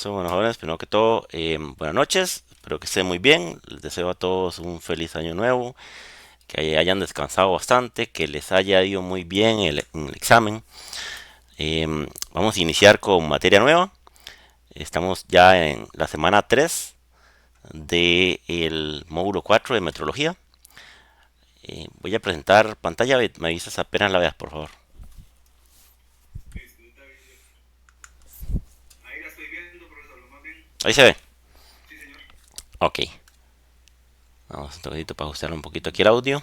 Bueno, jóvenes, primero que todo, buenas noches, espero que estén muy bien, les deseo a todos un feliz año nuevo, que hayan descansado bastante, que les haya ido muy bien en el examen. Vamos a iniciar con materia nueva, estamos ya en la semana 3 del módulo 4 de metrología. Voy a presentar pantalla, me avisas apenas la veas, por favor. Listo, está bien, Jeff. Ahí la estoy viendo, profesor, lo más bien. Ahí se ve. Sí, señor. Ok, vamos un segundito para ajustar un poquito aquí el audio.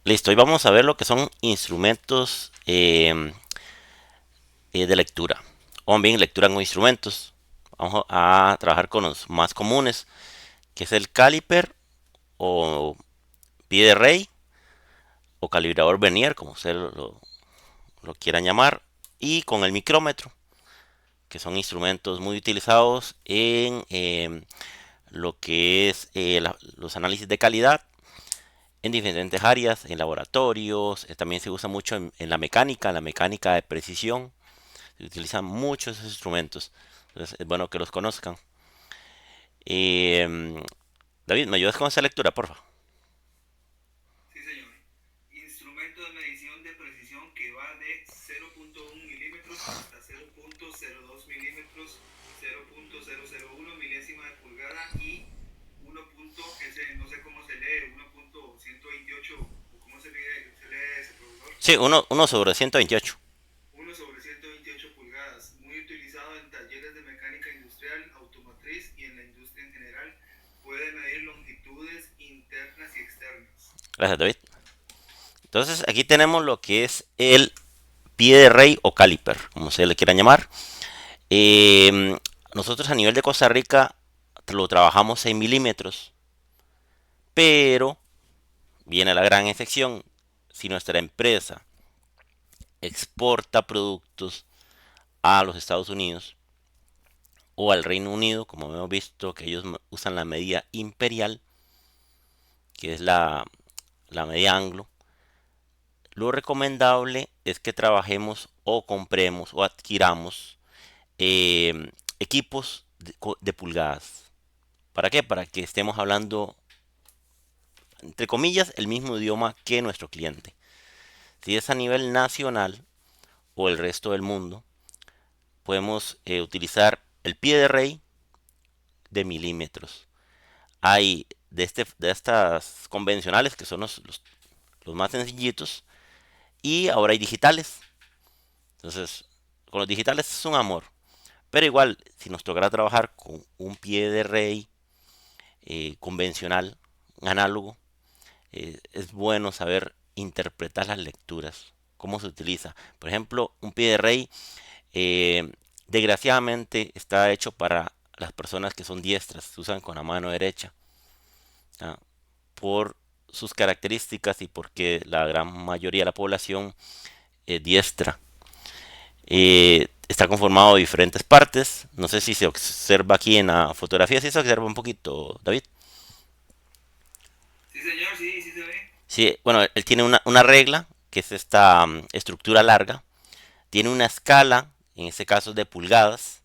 Listo, hoy vamos a ver lo que son instrumentos de lectura. O bien lectura con instrumentos. Vamos a trabajar con los más comunes, que es el caliper o pie de rey o calibrador vernier, como ustedes lo quieran llamar, y con el micrómetro, que son instrumentos muy utilizados en lo que es los análisis de calidad en diferentes áreas, en laboratorios, también se usa mucho en la mecánica de precisión, se utilizan muchos esos instrumentos, entonces es bueno que los conozcan. Eh, David, ¿me ayudas con esa lectura, porfa? Sí, señor. Instrumento de medición de precisión que va de 0.1 milímetros hasta 0.02 milímetros, 0.001 milésima de pulgada y 1. Ese no sé cómo se lee, 1.128 o cómo se lee ese, profesor. Sí, uno sobre 128. 1/128 pulgadas, muy utilizado en talleres de mecánica industrial, automotriz y en la industria en general. Puede medir longitudes internas y externas. Gracias, David. Entonces, aquí tenemos lo que es el pie de rey o caliper, como se le quieran llamar. Eh, Nosotros a nivel de Costa Rica lo trabajamos en milímetros, pero viene la gran excepción. Si nuestra empresa exporta productos a los Estados Unidos o al Reino Unido, como hemos visto que ellos usan la medida imperial, que es la medida anglo, lo recomendable es que trabajemos o compremos o adquiramos equipos de pulgadas. ¿Para qué? Para que estemos hablando, entre comillas, el mismo idioma que nuestro cliente. Si es a nivel nacional o el resto del mundo, podemos utilizar el pie de rey de milímetros. Hay de estas convencionales que son los más sencillitos y ahora hay digitales. Entonces, con los digitales es un amor. Pero igual, si nos tocará trabajar con un pie de rey convencional, análogo, es bueno saber interpretar las lecturas, cómo se utiliza. Por ejemplo, un pie de rey, eh, desgraciadamente, está hecho para las personas que son diestras, se usan con la mano derecha, ¿ah? Por sus características y porque la gran mayoría de la población es diestra. Está conformado de diferentes partes. No sé si se observa aquí en la fotografía, si se observa un poquito, David. Sí, señor, sí, sí se ve. Sí, bueno, él tiene una regla, que es esta estructura larga. Tiene una escala, en este caso de pulgadas,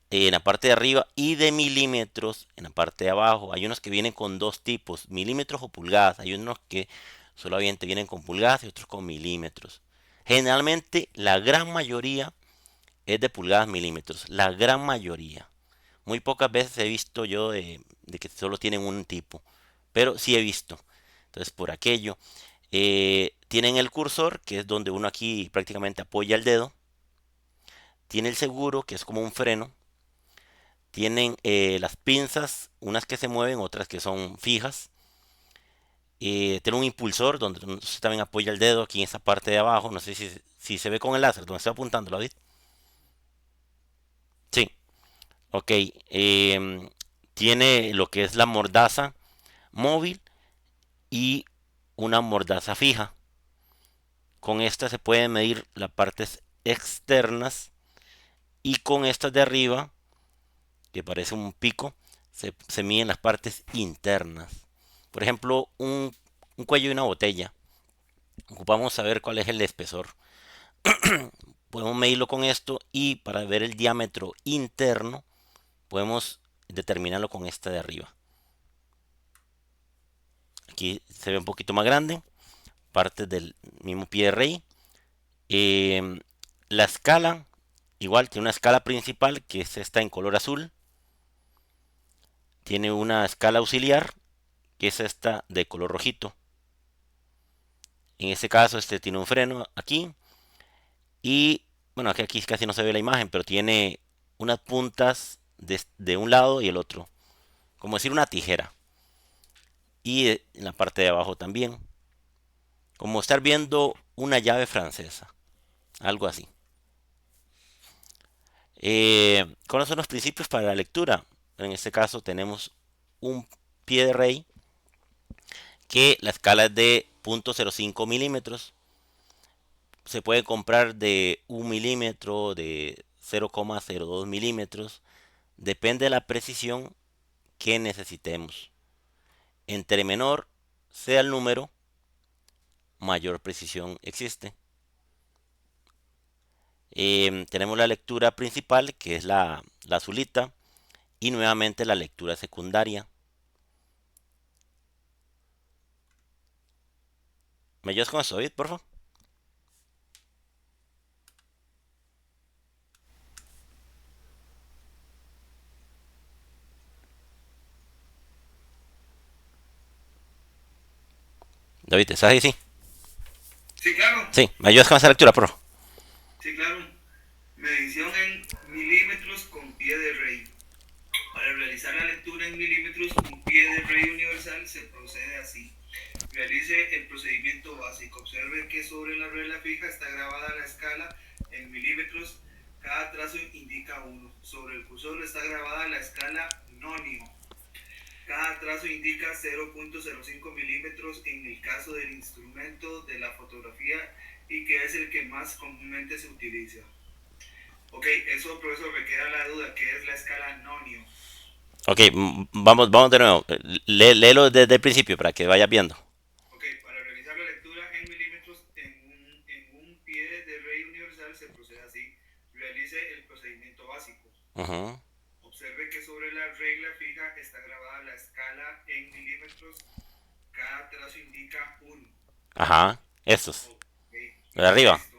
en la parte de arriba y de milímetros en la parte de abajo. Hay unos que vienen con dos tipos, milímetros o pulgadas. Hay unos que solamente vienen con pulgadas y otros con milímetros. Generalmente, la gran mayoría es de pulgadas milímetros. La gran mayoría. Muy pocas veces he visto yo de que solo tienen un tipo. Pero sí he visto. Entonces, por aquello. Tienen el cursor, que es donde uno aquí prácticamente apoya el dedo. Tiene el seguro, que es como un freno. Tienen las pinzas, unas que se mueven, otras que son fijas. Tiene un impulsor donde usted también apoya el dedo aquí en esa parte de abajo. No sé si se ve con el láser, donde estoy apuntando, ¿lo ves? Sí, ok. Tiene lo que es la mordaza móvil y una mordaza fija. Con esta se pueden medir las partes externas y con estas de arriba, que parece un pico, se miden las partes internas. Por ejemplo, un cuello de una botella. Ocupamos saber cuál es el espesor. podemos medirlo con esto y para ver el diámetro interno podemos determinarlo con esta de arriba. Aquí se ve un poquito más grande, parte del mismo pie de rey. La escala, igual tiene una escala principal que es esta en color azul. Tiene una escala auxiliar que es esta de color rojito. En este caso este tiene un freno aquí y bueno, aquí casi no se ve la imagen, pero tiene unas puntas de un lado y el otro, como decir una tijera. Y en la parte de abajo también, como estar viendo una llave francesa, algo así. ¿Cuáles son los principios para la lectura? En este caso tenemos un pie de rey que la escala es de 0.05 milímetros. Se puede comprar de 1 milímetro, de 0,02 milímetros. Depende de la precisión que necesitemos. Entre menor sea el número, mayor precisión existe. Tenemos la lectura principal, que es la azulita, y nuevamente la lectura secundaria. ¿Me ayudas con eso, David, por favor? David, ¿estás ahí? Sí. Sí, claro. Sí, ¿me ayudas con esa lectura, por favor? Sí, claro. Medición en milímetros con pie de rey. Para realizar la lectura en milímetros con pie de rey universal se procede así. Realice el procedimiento básico. Observe que sobre la regla fija está grabada la escala en milímetros. Cada trazo indica 1. Sobre el cursor está grabada la escala nonio. Cada trazo indica 0.05 milímetros en el caso del instrumento de la fotografía y que es el que más comúnmente se utiliza. Ok, eso, profesor, me queda la duda. ¿Qué es la escala nonio? Ok, vamos de nuevo. Léelo desde el principio para que vayas viendo. Ok, para realizar la lectura en milímetros en un pie de rey universal se procede así. Realice el procedimiento básico. Ujú. Observe que sobre la regla fija está grabada la escala en milímetros. Cada trazo indica 1. Ajá, estos. Ok, De arriba. listo.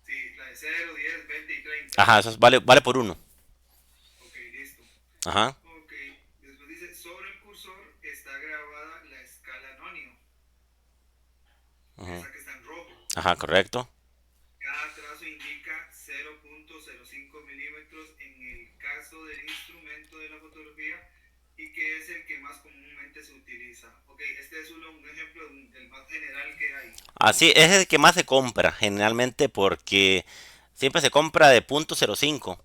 Sí, la de 0, 10, 20 y 30. Ajá, eso vale por uno. Ok, listo. Ajá. Ok, después dice, sobre el cursor está grabada la escala nonio, Ujú. esa que está en rojo. Ajá, correcto. Cada trazo indica 0.05 milímetros en el caso del instrumento de la fotografía y que es el que más comúnmente se utiliza. Ok, este es un ejemplo del más general que hay. Así es el que más se compra generalmente porque siempre se compra de 0.05.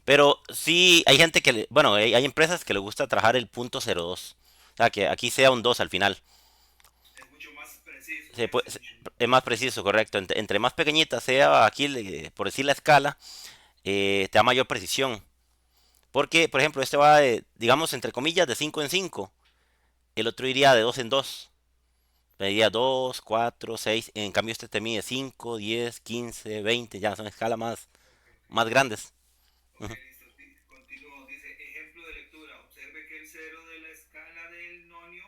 Pero sí hay gente bueno, hay empresas que le gusta trabajar el 0.02. O sea, que aquí sea un 2 al final. Es mucho más preciso, Se es puede- se- es más preciso, correcto. Entre más pequeñita sea aquí, por decir la escala, te da mayor precisión. Porque, por ejemplo, este va de, digamos, entre comillas, de 5 en 5. El otro iría de 2 en 2. Medía 2, 4, 6. En cambio, este te mide 5, 10, 15, 20. Ya son escalas más grandes. Ok, listo. Continúo. Dice, ejemplo de lectura. Observe que el cero de la escala del nonio,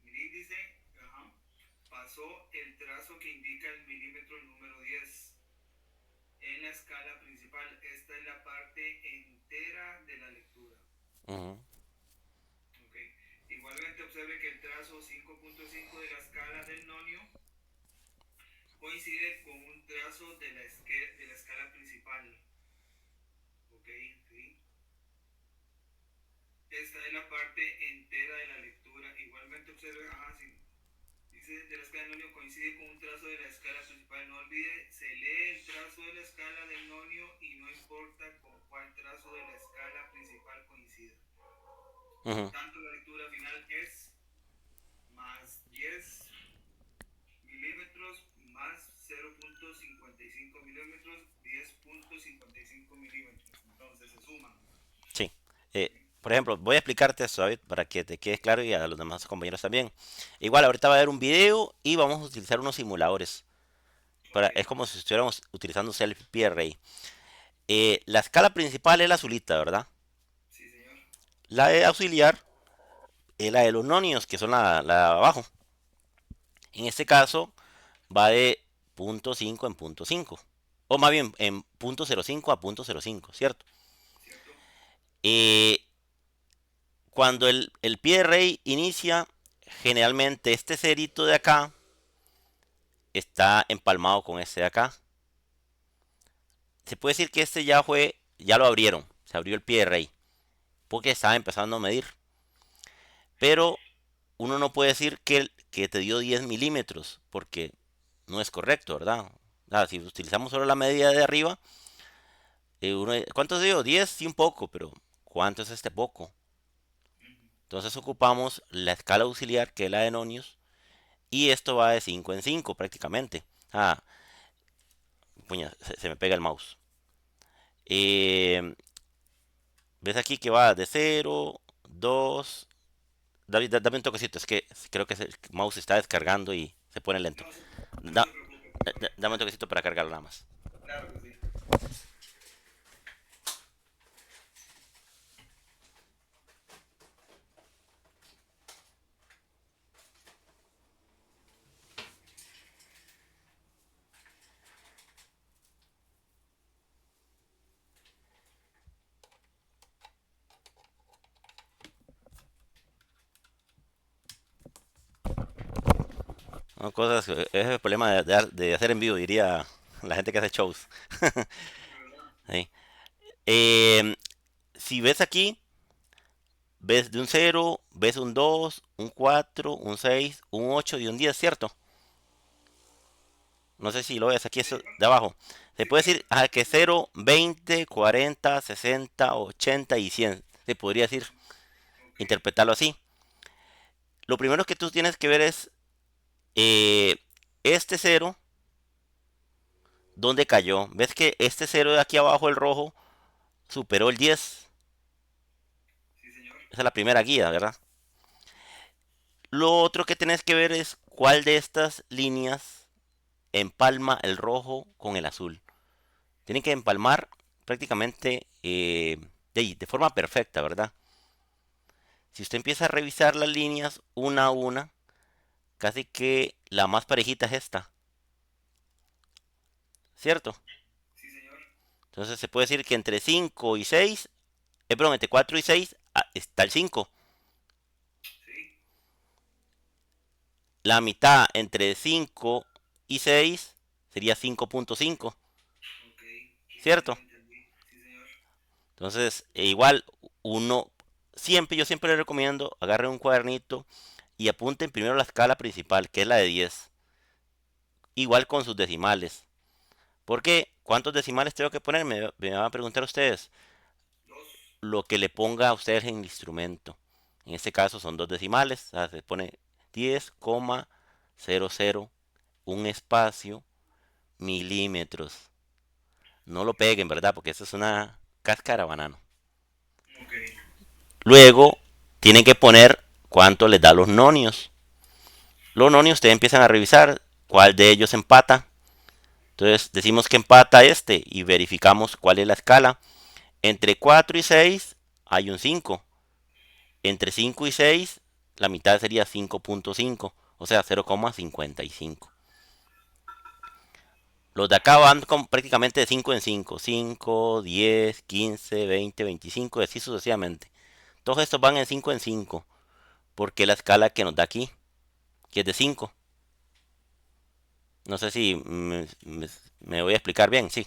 el índice, ajá, pasó el trazo que indica el milímetro número 10 en la escala principal. Esta es la parte entera de la lectura. Ujú. Okay. Igualmente observe que el trazo 5.5 de la escala del nonio coincide con un trazo de la escala principal. Okay, sí. Esta es la parte entera de la lectura. Igualmente observe, sí. Dice de la escala del nonio coincide con un trazo de la escala principal. No olvide, se lee el trazo de la escala del nonio y no importa con cuál trazo de la escala principal coincida. Ujú. Por tanto, la lectura final es más 10 milímetros más 0.55 milímetros, 10.55 milímetros. Entonces se suman. Sí. Por ejemplo, voy a explicarte eso, David, para que te quede claro y a los demás compañeros también. Igual, ahorita va a haber un video y vamos a utilizar unos simuladores. Ok, Es como si estuviéramos utilizando self-PRA. La escala principal es la azulita, ¿verdad? sí, señor. La de auxiliar es la de los nonios, que son la de abajo. En este caso va de punto .5 en punto .5. O más bien en punto .05 a punto .05, ¿cierto? ¿Cierto? Eh, Cuando el pie de rey inicia, generalmente este cerito de acá está empalmado con este de acá. Se puede decir que este ya lo abrieron, se abrió el pie de rey, porque estaba empezando a medir. Pero uno no puede decir que te dio 10 milímetros, porque no es correcto, ¿verdad? Si utilizamos solo la medida de arriba, ¿cuánto dio? 10, sí un poco, pero ¿cuánto es este poco? Ujú. Entonces ocupamos la escala auxiliar, que es la de nonios, y esto va de 5 en 5 prácticamente. Ah, puña, se me pega el mouse. Eh, ¿Ves aquí que va de 0, 2? David, dame un toquecito, es que creo que el mouse está descargando y se pone lento. No, no Da- se preocupe, por favor. Dame un toquecito para cargarlo nada más. Claro que sí. No, cosas, es el problema de hacer en vivo, diría la gente que hace shows. ¿Verdad? Sí. Eh, si ves aquí, ves de un 0, ves un 2, un 4, un 6, un 8 y un 10, ¿cierto? No sé si lo ves aquí Sí, eso señor. de abajo. Se Sí, puede claro. decir que 0, 20, 40, 60, 80 y 100. Se podría decir, Ok. interpretarlo así. Lo primero que tú tienes que ver es eh, este 0, ¿dónde cayó? ¿Ves que este 0 de aquí abajo, el rojo, superó el 10? Sí, señor. Esa es la primera guía, ¿verdad? Lo otro que tenés que ver es cuál de estas líneas empalma el rojo con el azul. Tienen que empalmar prácticamente de forma perfecta, ¿verdad? Si usted empieza a revisar las líneas una a una, casi que la más parejita es esta, ¿cierto? Sí, señor. Entonces se puede decir que entre 5 y 6, perdón, entre 4 y 6 está el 5. Sí. La mitad entre 5 y 6 sería 5.5, Ok. Ya ¿cierto? lo entendí. Sí, señor. Entonces, igual uno, yo siempre le recomiendo, agarre un cuadernito y apunten primero la escala principal, que es la de 10, igual con sus decimales. Porque, ¿cuántos decimales tengo que poner? Me van a preguntar ustedes. Dos. Lo que le ponga a ustedes en el instrumento. En este caso son dos decimales. O sea, se pone 10,00, un espacio, milímetros. No lo peguen, ¿verdad? Porque eso es una cáscara de banano. Ok. Luego, tienen que poner cuánto les da los nonios. Los nonios ustedes empiezan a revisar cuál de ellos empata. Entonces decimos que empata este y verificamos cuál es la escala. Entre 4 y 6 hay un 5. Entre 5 y 6 la mitad sería 5.5, o sea 0,55. Los de acá van prácticamente de 5 en 5. 5, 10, 15, 20, 25 y así sucesivamente. Todos estos van en 5 en 5, porque la escala que nos da aquí, que es de 5. No sé si me voy a explicar bien, sí.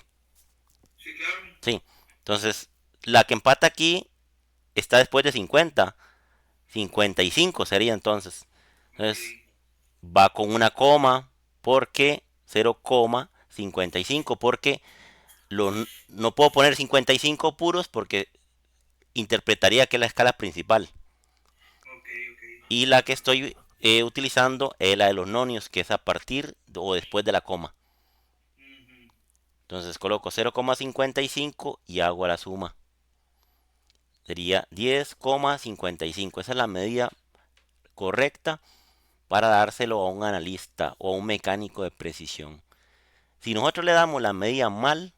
Sí, claro. Sí. Entonces, la que empata aquí está después de 50. 55 sería entonces. Ok. Entonces, va con una coma porque 0,55 porque no puedo poner 55 puros porque interpretaría que es la escala principal. Ok, ok. Y la que estoy utilizando es la de los nonios, que es a partir o después de la coma. Ujú. Entonces coloco 0,55 y hago la suma. Sería 10,55. Esa es la medida correcta para dárselo a un analista o a un mecánico de precisión. Si nosotros le damos la medida mal,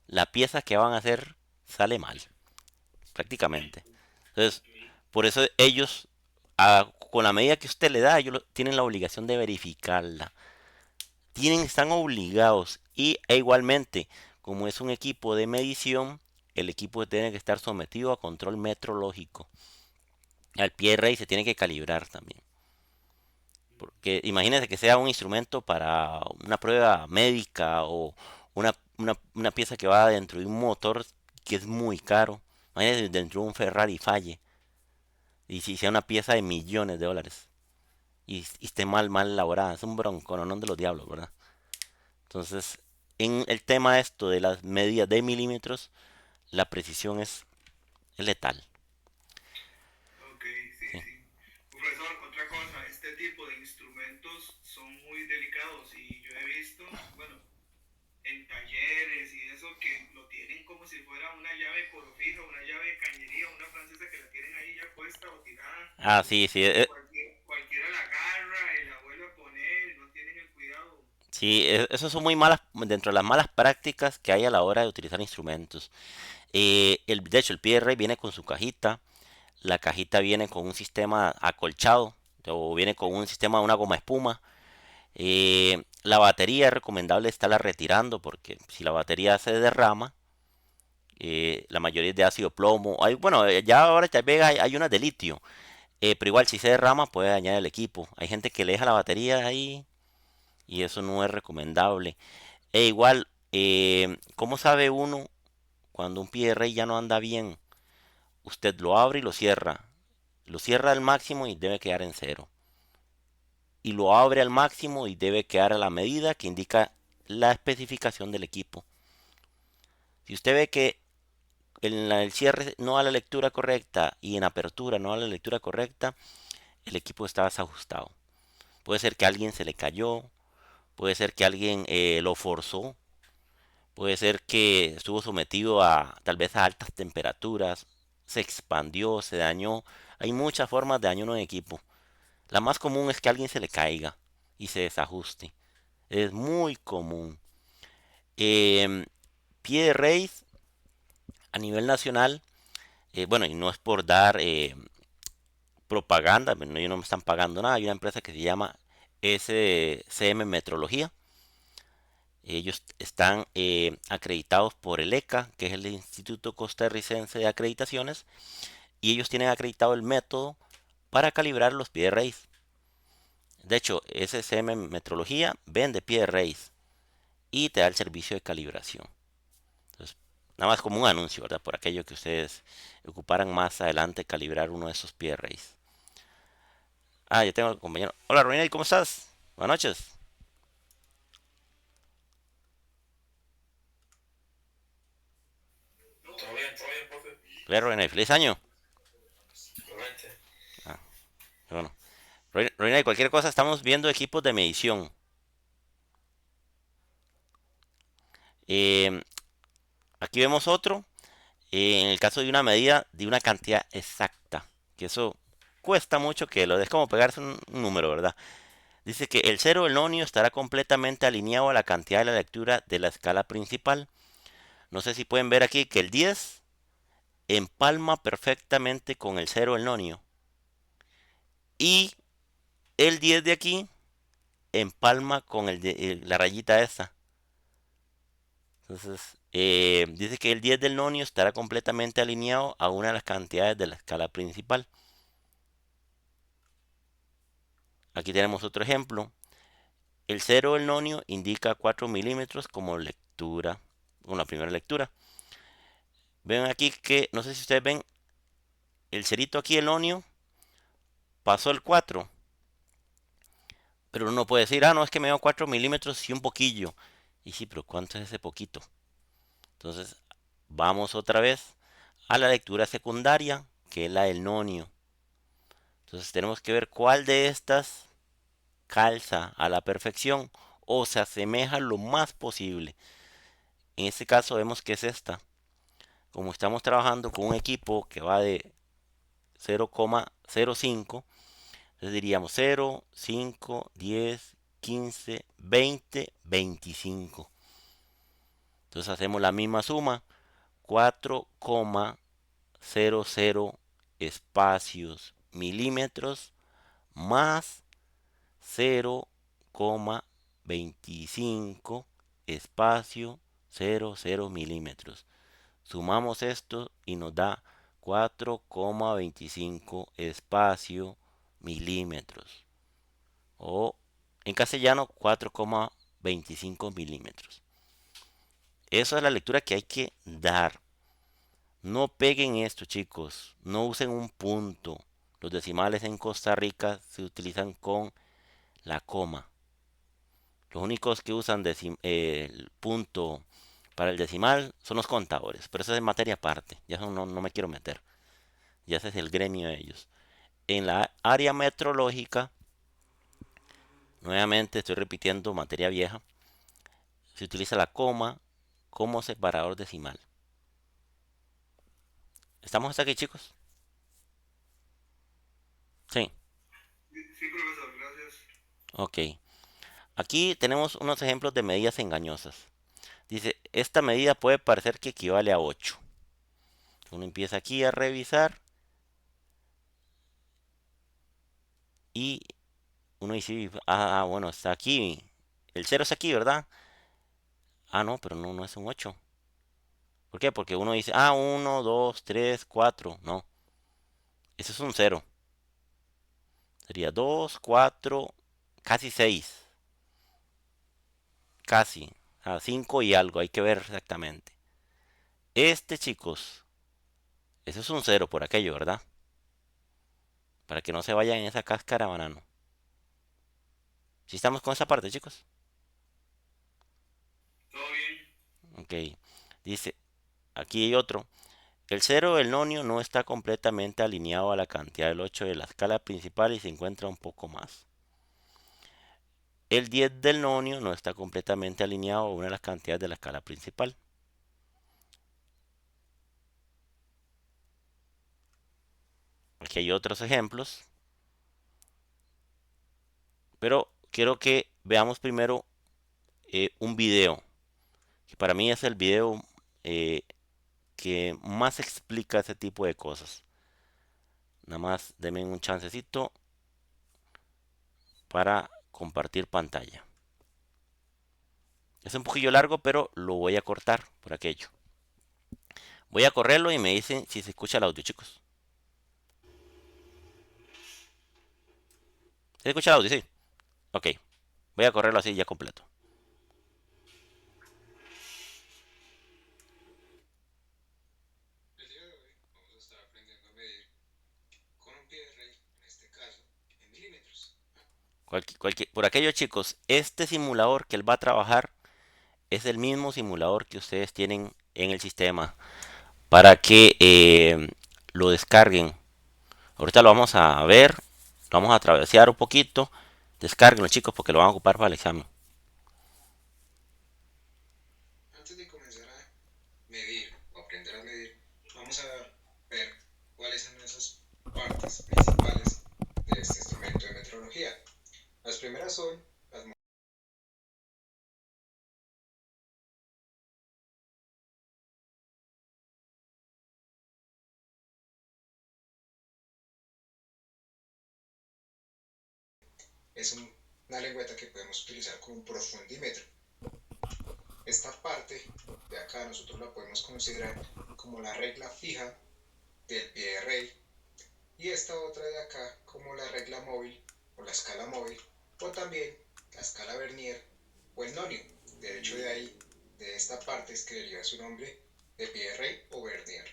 la pieza que van a hacer sale mal, prácticamente. Entonces, Ok. por eso ellos, con la medida que usted le da, ellos tienen la obligación de verificarla. Están obligados e igualmente, como es un equipo de medición, el equipo tiene que estar sometido a control metrológico. Al pie rey se tiene que calibrar también. Porque imagínense que sea un instrumento para una prueba médica o una pieza que va dentro de un motor que es muy caro. Imagínense dentro de un Ferrari falle. Y si sea una pieza de millones de dólares. Y esté mal elaborada. Es un bronco, no de los diablos, ¿verdad? Entonces, en el tema esto de las medidas de milímetros, la precisión es letal. Ok, sí, ¿Sí? sí. Profesor, otra cosa, este tipo de instrumentos son muy delicados y yo he visto, bueno, en talleres y eso que lo tienen como si fuera una llave porofija, una llave de cañería, una francesa que la tienen ahí ya puesta o tirada Ah, sí, sí. y cualquiera la agarra y la vuelve a poner y no tienen el cuidado. Sí, eso son muy malas, dentro de las malas prácticas que hay a la hora de utilizar instrumentos. De hecho, el PRA viene con su cajita, la cajita viene con un sistema acolchado, o viene con un sistema de una goma espuma. La batería es recomendable estarla retirando porque si la batería se derrama, la mayoría es de ácido plomo. Bueno, ya ahora tal vez hay unas de litio, pero igual si se derrama puede dañar el equipo. Hay gente que le deja la batería ahí y eso no es recomendable. E igual, ¿cómo sabe uno cuando un pie de rey ya no anda bien? Usted lo abre y lo cierra. Lo cierra al máximo y debe quedar en cero. Y lo abre al máximo y debe quedar a la medida que indica la especificación del equipo. Si usted ve que en el cierre no da la lectura correcta y en apertura no da la lectura correcta, el equipo está desajustado. Puede ser que a alguien se le cayó, puede ser que alguien lo forzó, puede ser que estuvo sometido a tal vez a altas temperaturas, se expandió, se dañó. Hay muchas formas de daño en un equipo. La más común es que a alguien se le caiga y se desajuste. Es muy común. Eh, Pie de raíz a nivel nacional, bueno, y no es por dar propaganda, no, ellos no me están pagando nada. Hay una empresa que se llama SCM Metrología. Ellos están acreditados por el ECA, que es el Instituto Costarricense de Acreditaciones, y ellos tienen acreditado el método para calibrar los pie de raíz. De hecho, SCM Metrología vende pie de raíz y te da el servicio de calibración. Entonces, nada más como un anuncio, ¿verdad? Por aquello que ustedes ocuparan más adelante calibrar uno de esos pie de raíz. Ah, yo tengo al compañero. Hola, Roinel, ¿cómo estás? Buenas noches. Todo bien, profe. Hola, Roinel, feliz año. Igualmente. Ah, bueno. Roinel, cualquier cosa, estamos viendo equipos de medición. Eh, Aquí vemos otro. En el caso de una medida de una cantidad exacta. Que eso cuesta mucho que lo des como pegarse un número, ¿verdad? Dice que el cero del nonio estará completamente alineado a la cantidad de la lectura de la escala principal. No sé si pueden ver aquí que el 10 empalma perfectamente con el cero del nonio. Y el 10 de aquí empalma con la rayita esta. Entonces, dice que el 10 del nonio estará completamente alineado a una de las cantidades de la escala principal. Aquí tenemos otro ejemplo. El cero del nonio indica 4 milímetros como lectura, una primera lectura. Ven aquí que, no sé si ustedes ven, el cerito aquí, el nonio, pasó el 4. Pero uno puede decir, no, es que me dio 4 milímetros y un poquillo. Y sí, pero ¿cuánto es ese poquito? Entonces, vamos otra vez a la lectura secundaria, que es la del nonio. Entonces, tenemos que ver cuál de estas calza a la perfección o se asemeja lo más posible. En este caso, vemos que es esta. Como estamos trabajando con un equipo que va de 0,05, entonces diríamos 0, 5, 10, 15, 20, 25. Entonces hacemos la misma suma, 4,00 espacios milímetros más 0,25 espacio 00 milímetros. Sumamos esto y nos da 4,25 espacio milímetros. O en castellano 4,25 milímetros. Esa es la lectura que hay que dar. No peguen esto, chicos. No usen un punto. Los decimales en Costa Rica se utilizan con la coma. Los únicos que usan el punto para el decimal son los contadores. Pero eso es materia aparte. Ya eso no me quiero meter. Ya ese es el gremio de ellos. En la área metrológica, nuevamente estoy repitiendo materia vieja, se utiliza la coma como separador decimal. ¿Estamos hasta aquí, chicos? Sí. Sí, profesor, gracias. Ok. Aquí tenemos unos ejemplos de medidas engañosas. Dice, esta medida puede parecer que equivale a 8. Uno empieza aquí a revisar y uno dice, bueno, está aquí. El 0 está aquí, ¿verdad? Ah, no, pero no es un 8. ¿Por qué? Porque uno dice, 1, 2, 3, 4. No, eso es un 0. Sería 2, 4, casi 6. Casi. A 5 y algo, hay que ver exactamente. Este, chicos, eso es un 0 por aquello, ¿verdad? Para que no se vaya en esa cáscara banano. ¿Sí estamos con esa parte, chicos? ¿Todo bien? Ok. Dice, aquí hay otro. El 0 del nonio no está completamente alineado a la cantidad del 8 de la escala principal y se encuentra un poco más. El 10 del nonio no está completamente alineado a una de las cantidades de la escala principal. Aquí hay otros ejemplos, pero quiero que veamos primero un video, que para mí es el video eh, que más explica ese tipo de cosas. Nada más denme un chancecito para compartir pantalla. Es un poquillo largo, pero lo voy a cortar por aquello. Voy a correrlo y me dicen si se escucha el audio, chicos. ¿Se escucha el audio? Sí. Ok. Voy a correrlo así ya completo. El día de hoy vamos a estar aprendiendo a medir con un pie de rey, en este caso, en milímetros. Por aquello, chicos, este simulador que él va a trabajar es el mismo simulador que ustedes tienen en el sistema para que lo descarguen. Ahorita lo vamos a ver, lo vamos a travesear un poquito. Descárguenlo, chicos, porque lo van a ocupar para el examen. Antes de comenzar a medir o aprender a medir, vamos a ver cuáles son esas partes principales de este instrumento de metrología. Las primeras son las es una lengüeta que podemos utilizar como un profundímetro. Esta parte de acá nosotros la podemos considerar como la regla fija del pie de rey y esta otra de acá como la regla móvil o la escala móvil o también la escala Vernier o el nonio. De hecho de ahí, de esta parte es que deriva su nombre de pie de rey o Vernier.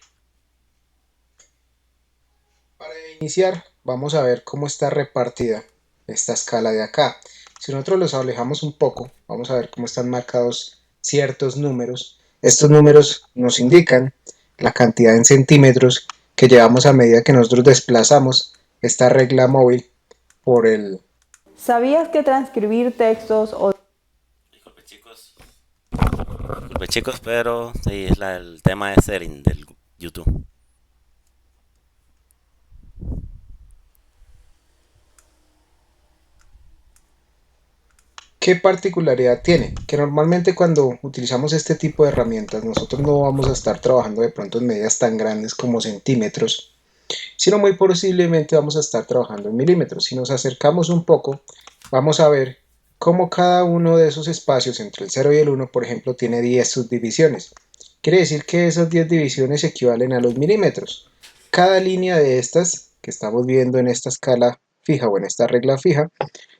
Para iniciar vamos a ver cómo está repartida esta escala de acá. Si nosotros los alejamos un poco, vamos a ver cómo están marcados ciertos números. Estos números nos indican la cantidad en centímetros que llevamos a medida que nosotros desplazamos esta regla móvil por el... ¿Sabías que transcribir textos o... Disculpe, chicos. Disculpe, chicos, pero sí, es el tema ese del YouTube. ¿Qué particularidad tiene? Que normalmente cuando utilizamos este tipo de herramientas nosotros no vamos a estar trabajando de pronto en medidas tan grandes como centímetros, sino muy posiblemente vamos a estar trabajando en milímetros. Si nos acercamos un poco, vamos a ver cómo cada uno de esos espacios entre el 0 y el 1, por ejemplo, tiene 10 subdivisiones. Quiere decir que esas 10 divisiones equivalen a los milímetros. Cada línea de estas que estamos viendo en esta escala fija o en esta regla fija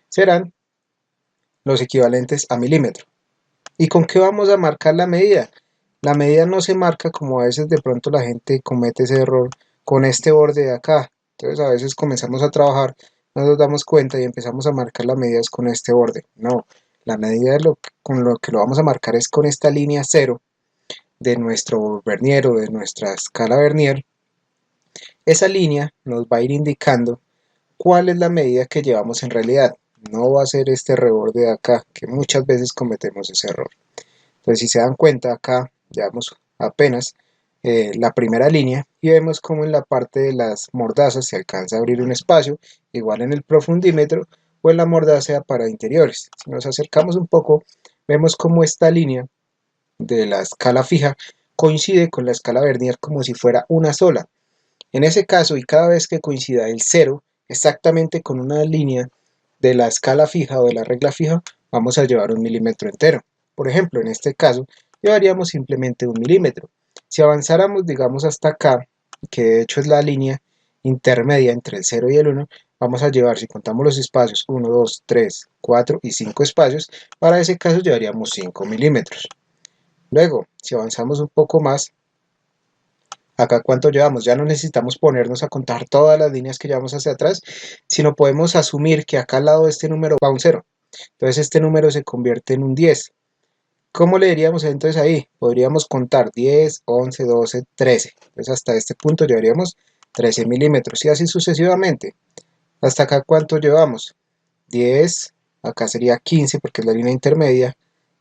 serán los equivalentes a milímetro. ¿Y con qué vamos a marcar la medida? La medida no se marca como a veces de pronto la gente comete ese error con este borde de acá. Entonces a veces comenzamos a trabajar, no nos damos cuenta y empezamos a marcar las medidas con este borde. No, la medida con lo que lo vamos a marcar es con esta línea 0 de nuestro vernier o de nuestra escala vernier. Esa línea nos va a ir indicando cuál es la medida que llevamos en realidad. No va a ser este reborde de acá, que muchas veces cometemos ese error. Entonces si se dan cuenta acá, llevamos apenas la primera línea y vemos como en la parte de las mordazas se alcanza a abrir un espacio, igual en el profundímetro o en la mordaza para interiores. Si nos acercamos un poco, vemos como esta línea de la escala fija coincide con la escala vernier como si fuera una sola. En ese caso, y cada vez que coincida el 0 exactamente con una línea de la escala fija o de la regla fija, vamos a llevar un milímetro entero. Por ejemplo, en este caso, llevaríamos simplemente un milímetro. Si avanzáramos, digamos, hasta acá, que de hecho es la línea intermedia entre el 0 y el 1, vamos a llevar, si contamos los espacios, 1, 2, 3, 4 y 5 espacios, para ese caso llevaríamos 5 milímetros. Luego, si avanzamos un poco más, acá cuánto llevamos, ya no necesitamos ponernos a contar todas las líneas que llevamos hacia atrás, sino podemos asumir que acá al lado de este número va un 0. Entonces este número se convierte en un 10. ¿Cómo le diríamos entonces ahí? Podríamos contar 10, 11, 12, 13. Entonces hasta este punto llevaríamos 13 milímetros y así sucesivamente. ¿Hasta acá cuánto llevamos? 10, acá sería 15 porque es la línea intermedia,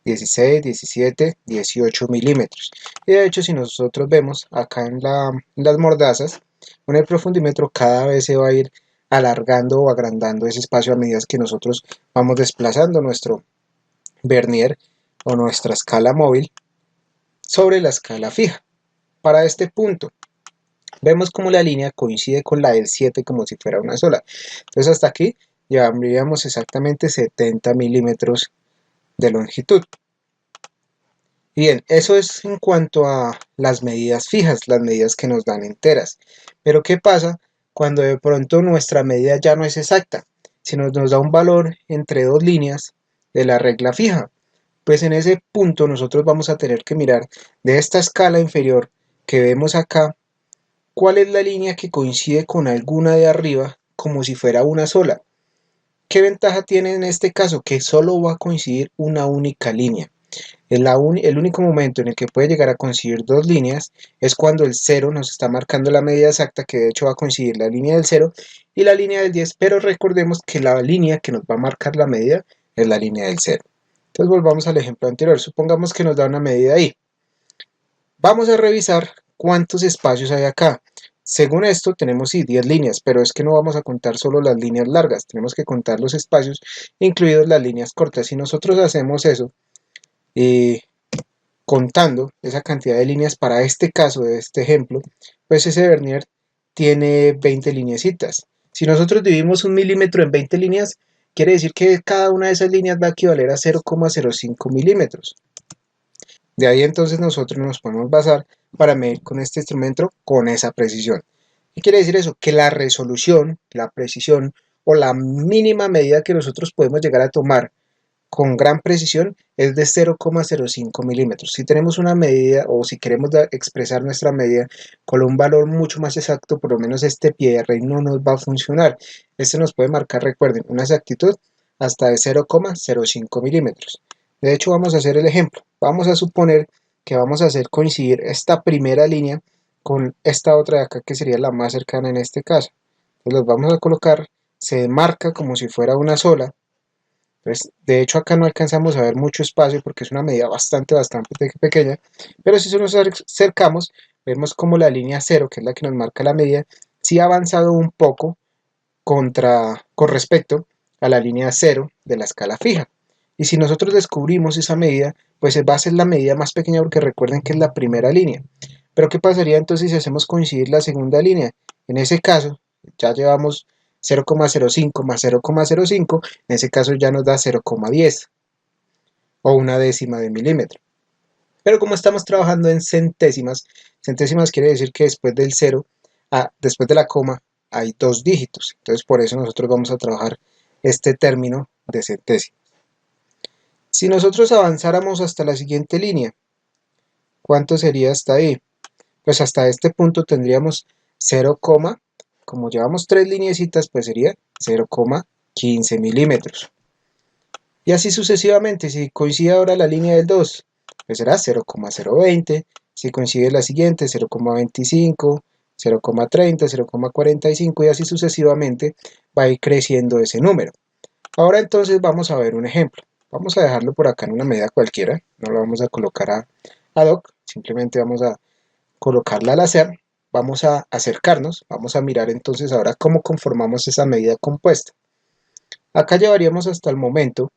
16, 17, 18 milímetros. Y de hecho si nosotros vemos acá en las mordazas, con el profundímetro cada vez se va a ir alargando o agrandando ese espacio a medida que nosotros vamos desplazando nuestro vernier o nuestra escala móvil sobre la escala fija. Para este punto vemos como la línea coincide con la del 7 como si fuera una sola. Entonces hasta aquí llevaríamos exactamente 70 milímetros de longitud. Bien, eso es en cuanto a las medidas fijas, las medidas que nos dan enteras. Pero ¿qué pasa cuando de pronto nuestra medida ya no es exacta? Si nos da un valor entre dos líneas de la regla fija, pues en ese punto nosotros vamos a tener que mirar de esta escala inferior que vemos acá, cuál es la línea que coincide con alguna de arriba como si fuera una sola. ¿Qué ventaja tiene en este caso? Que solo va a coincidir una única línea. El único momento en el que puede llegar a coincidir dos líneas es cuando el 0 nos está marcando la medida exacta, que de hecho va a coincidir la línea del 0 y la línea del 10, pero recordemos que la línea que nos va a marcar la medida es la línea del 0. Entonces volvamos al ejemplo anterior, supongamos que nos da una medida ahí. Vamos a revisar cuántos espacios hay acá. Según esto tenemos sí 10 líneas, pero es que no vamos a contar solo las líneas largas, tenemos que contar los espacios, incluidos las líneas cortas. Si nosotros hacemos eso, contando esa cantidad de líneas para este caso de este ejemplo, pues ese vernier tiene 20 lineecitas. Si nosotros dividimos un milímetro en 20 líneas, quiere decir que cada una de esas líneas va a equivaler a 0,05 milímetros. De ahí entonces nosotros nos podemos basar para medir con este instrumento con esa precisión. ¿Qué quiere decir eso? Que la resolución, la precisión o la mínima medida que nosotros podemos llegar a tomar con gran precisión es de 0,05 milímetros. Si tenemos una medida o si queremos expresar nuestra medida con un valor mucho más exacto, por lo menos este pie de rey no nos va a funcionar. Este nos puede marcar, recuerden, una exactitud hasta de 0,05 milímetros. De hecho, vamos a hacer el ejemplo. Vamos a suponer que vamos a hacer coincidir esta primera línea con esta otra de acá que sería la más cercana en este caso. Entonces los vamos a colocar, se marca como si fuera una sola. Entonces, de hecho acá no alcanzamos a ver mucho espacio porque es una medida bastante pequeña, pero si nos acercamos, vemos como la línea 0, que es la que nos marca la medida, sí ha avanzado un poco con respecto a la línea 0 de la escala fija. Y si nosotros descubrimos esa medida, pues va a ser la medida más pequeña porque recuerden que es la primera línea. Pero ¿qué pasaría entonces si hacemos coincidir la segunda línea? En ese caso, ya llevamos 0,05 más 0,05, en ese caso ya nos da 0,10 o una décima de milímetro. Pero como estamos trabajando en centésimas, centésimas quiere decir que después del cero, después de la coma, hay dos dígitos. Entonces por eso nosotros vamos a trabajar este término de centésimas. Si nosotros avanzáramos hasta la siguiente línea, ¿cuánto sería hasta ahí? Pues hasta este punto tendríamos 0, como llevamos tres lineecitas, pues sería 0,15 milímetros. Y así sucesivamente, si coincide ahora la línea del 2, pues será 0,020, si coincide la siguiente 0,25, 0,30, 0,45 y así sucesivamente va a ir creciendo ese número. Ahora entonces vamos a ver un ejemplo. Vamos a dejarlo por acá en una medida cualquiera, no lo vamos a colocar ad hoc, simplemente vamos a colocarla al azar, vamos a acercarnos, vamos a mirar entonces ahora cómo conformamos esa medida compuesta. Acá llevaríamos hasta el momento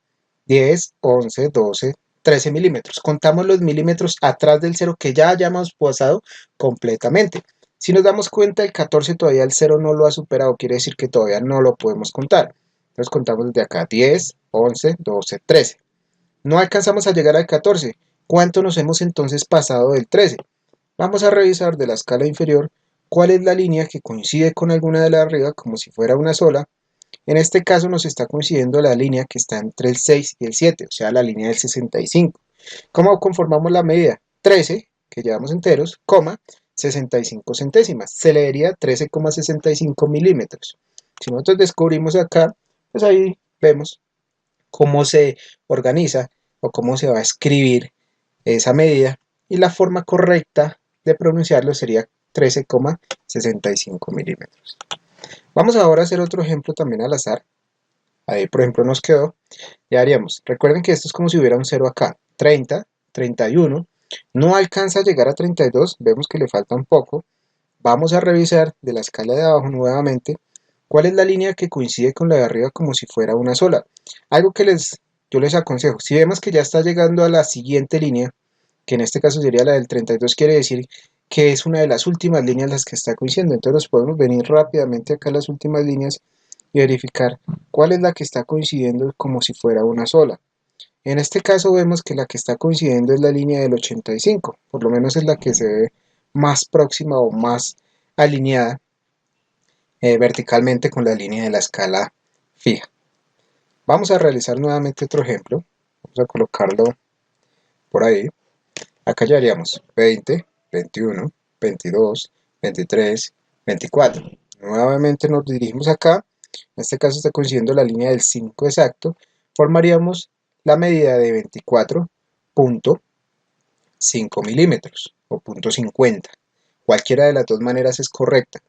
10, 11, 12, 13 milímetros. Contamos los milímetros atrás del 0 que ya hayamos pasado completamente. Si nos damos cuenta, el 14 todavía el 0 no lo ha superado, quiere decir que todavía no lo podemos contar. Entonces contamos desde acá 10, 11, 12, 13. No alcanzamos a llegar al 14. ¿Cuánto nos hemos entonces pasado del 13? Vamos a revisar de la escala inferior cuál es la línea que coincide con alguna de las de arriba como si fuera una sola. En este caso nos está coincidiendo la línea que está entre el 6 y el 7, o sea, la línea del 65. ¿Cómo conformamos la medida? 13, que llevamos enteros, 65 centésimas. Se leería 13,65 milímetros. Si nosotros descubrimos acá, pues ahí vemos cómo se organiza o cómo se va a escribir esa medida y la forma correcta de pronunciarlo sería 13,65 milímetros. Vamos ahora a hacer otro ejemplo también al azar. Ahí por ejemplo nos quedó, ya haríamos, recuerden que esto es como si hubiera un 0 acá, 30, 31, no alcanza a llegar a 32, vemos que le falta un poco, vamos a revisar de la escala de abajo nuevamente, cuál es la línea que coincide con la de arriba como si fuera una sola. Algo que yo les aconsejo, si vemos que ya está llegando a la siguiente línea, que en este caso sería la del 32, quiere decir que es una de las últimas líneas las que está coincidiendo, entonces nos podemos venir rápidamente acá a las últimas líneas y verificar cuál es la que está coincidiendo como si fuera una sola. En este caso vemos que la que está coincidiendo es la línea del 85, por lo menos es la que se ve más próxima o más alineada verticalmente con la línea de la escala fija. Vamos a realizar nuevamente otro ejemplo, vamos a colocarlo por ahí. Acá ya haríamos 20, 21, 22, 23, 24. Nuevamente nos dirigimos acá, en este caso está coincidiendo la línea del 5 exacto, formaríamos la medida de 24,5 milímetros o punto 50. Cualquiera de las dos maneras es correcta.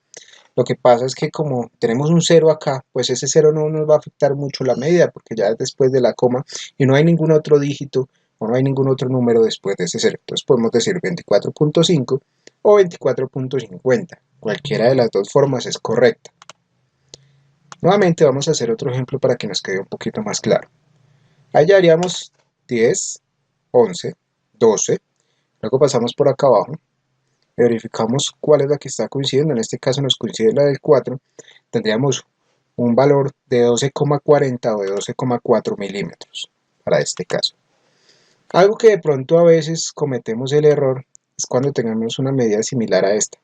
Lo que pasa es que como tenemos un 0 acá, pues ese 0 no nos va a afectar mucho la medida, porque ya es después de la coma y no hay ningún otro dígito o no hay ningún otro número después de ese 0. Entonces podemos decir 24,5 o 24,50. Cualquiera de las dos formas es correcta. Nuevamente vamos a hacer otro ejemplo para que nos quede un poquito más claro. Ahí ya haríamos 10, 11, 12. Luego pasamos por acá abajo. Verificamos cuál es la que está coincidiendo, en este caso nos coincide la del 4, tendríamos un valor de 12,40 o de 12,4 milímetros para este caso. Algo que de pronto a veces cometemos el error es cuando tengamos una medida similar a esta.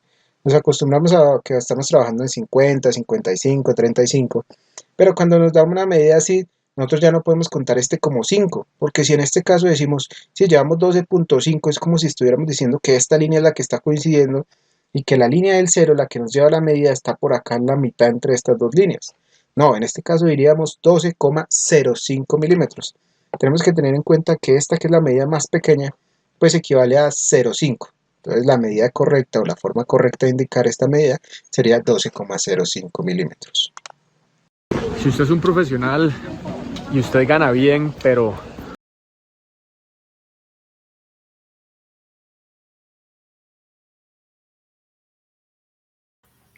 Nos acostumbramos a que estamos trabajando en 50, 55, 35, pero cuando nos da una medida así, nosotros ya no podemos contar este como 5, porque si en este caso decimos, si llevamos 12,5, es como si estuviéramos diciendo que esta línea es la que está coincidiendo y que la línea del 0, la que nos lleva la medida, está por acá en la mitad entre estas dos líneas. No, en este caso diríamos 12,05 milímetros. Tenemos que tener en cuenta que esta, que es la medida más pequeña, pues equivale a 0,5. Entonces la medida correcta o la forma correcta de indicar esta medida sería 12,05 milímetros. Si usted es un profesional y usted gana bien, pero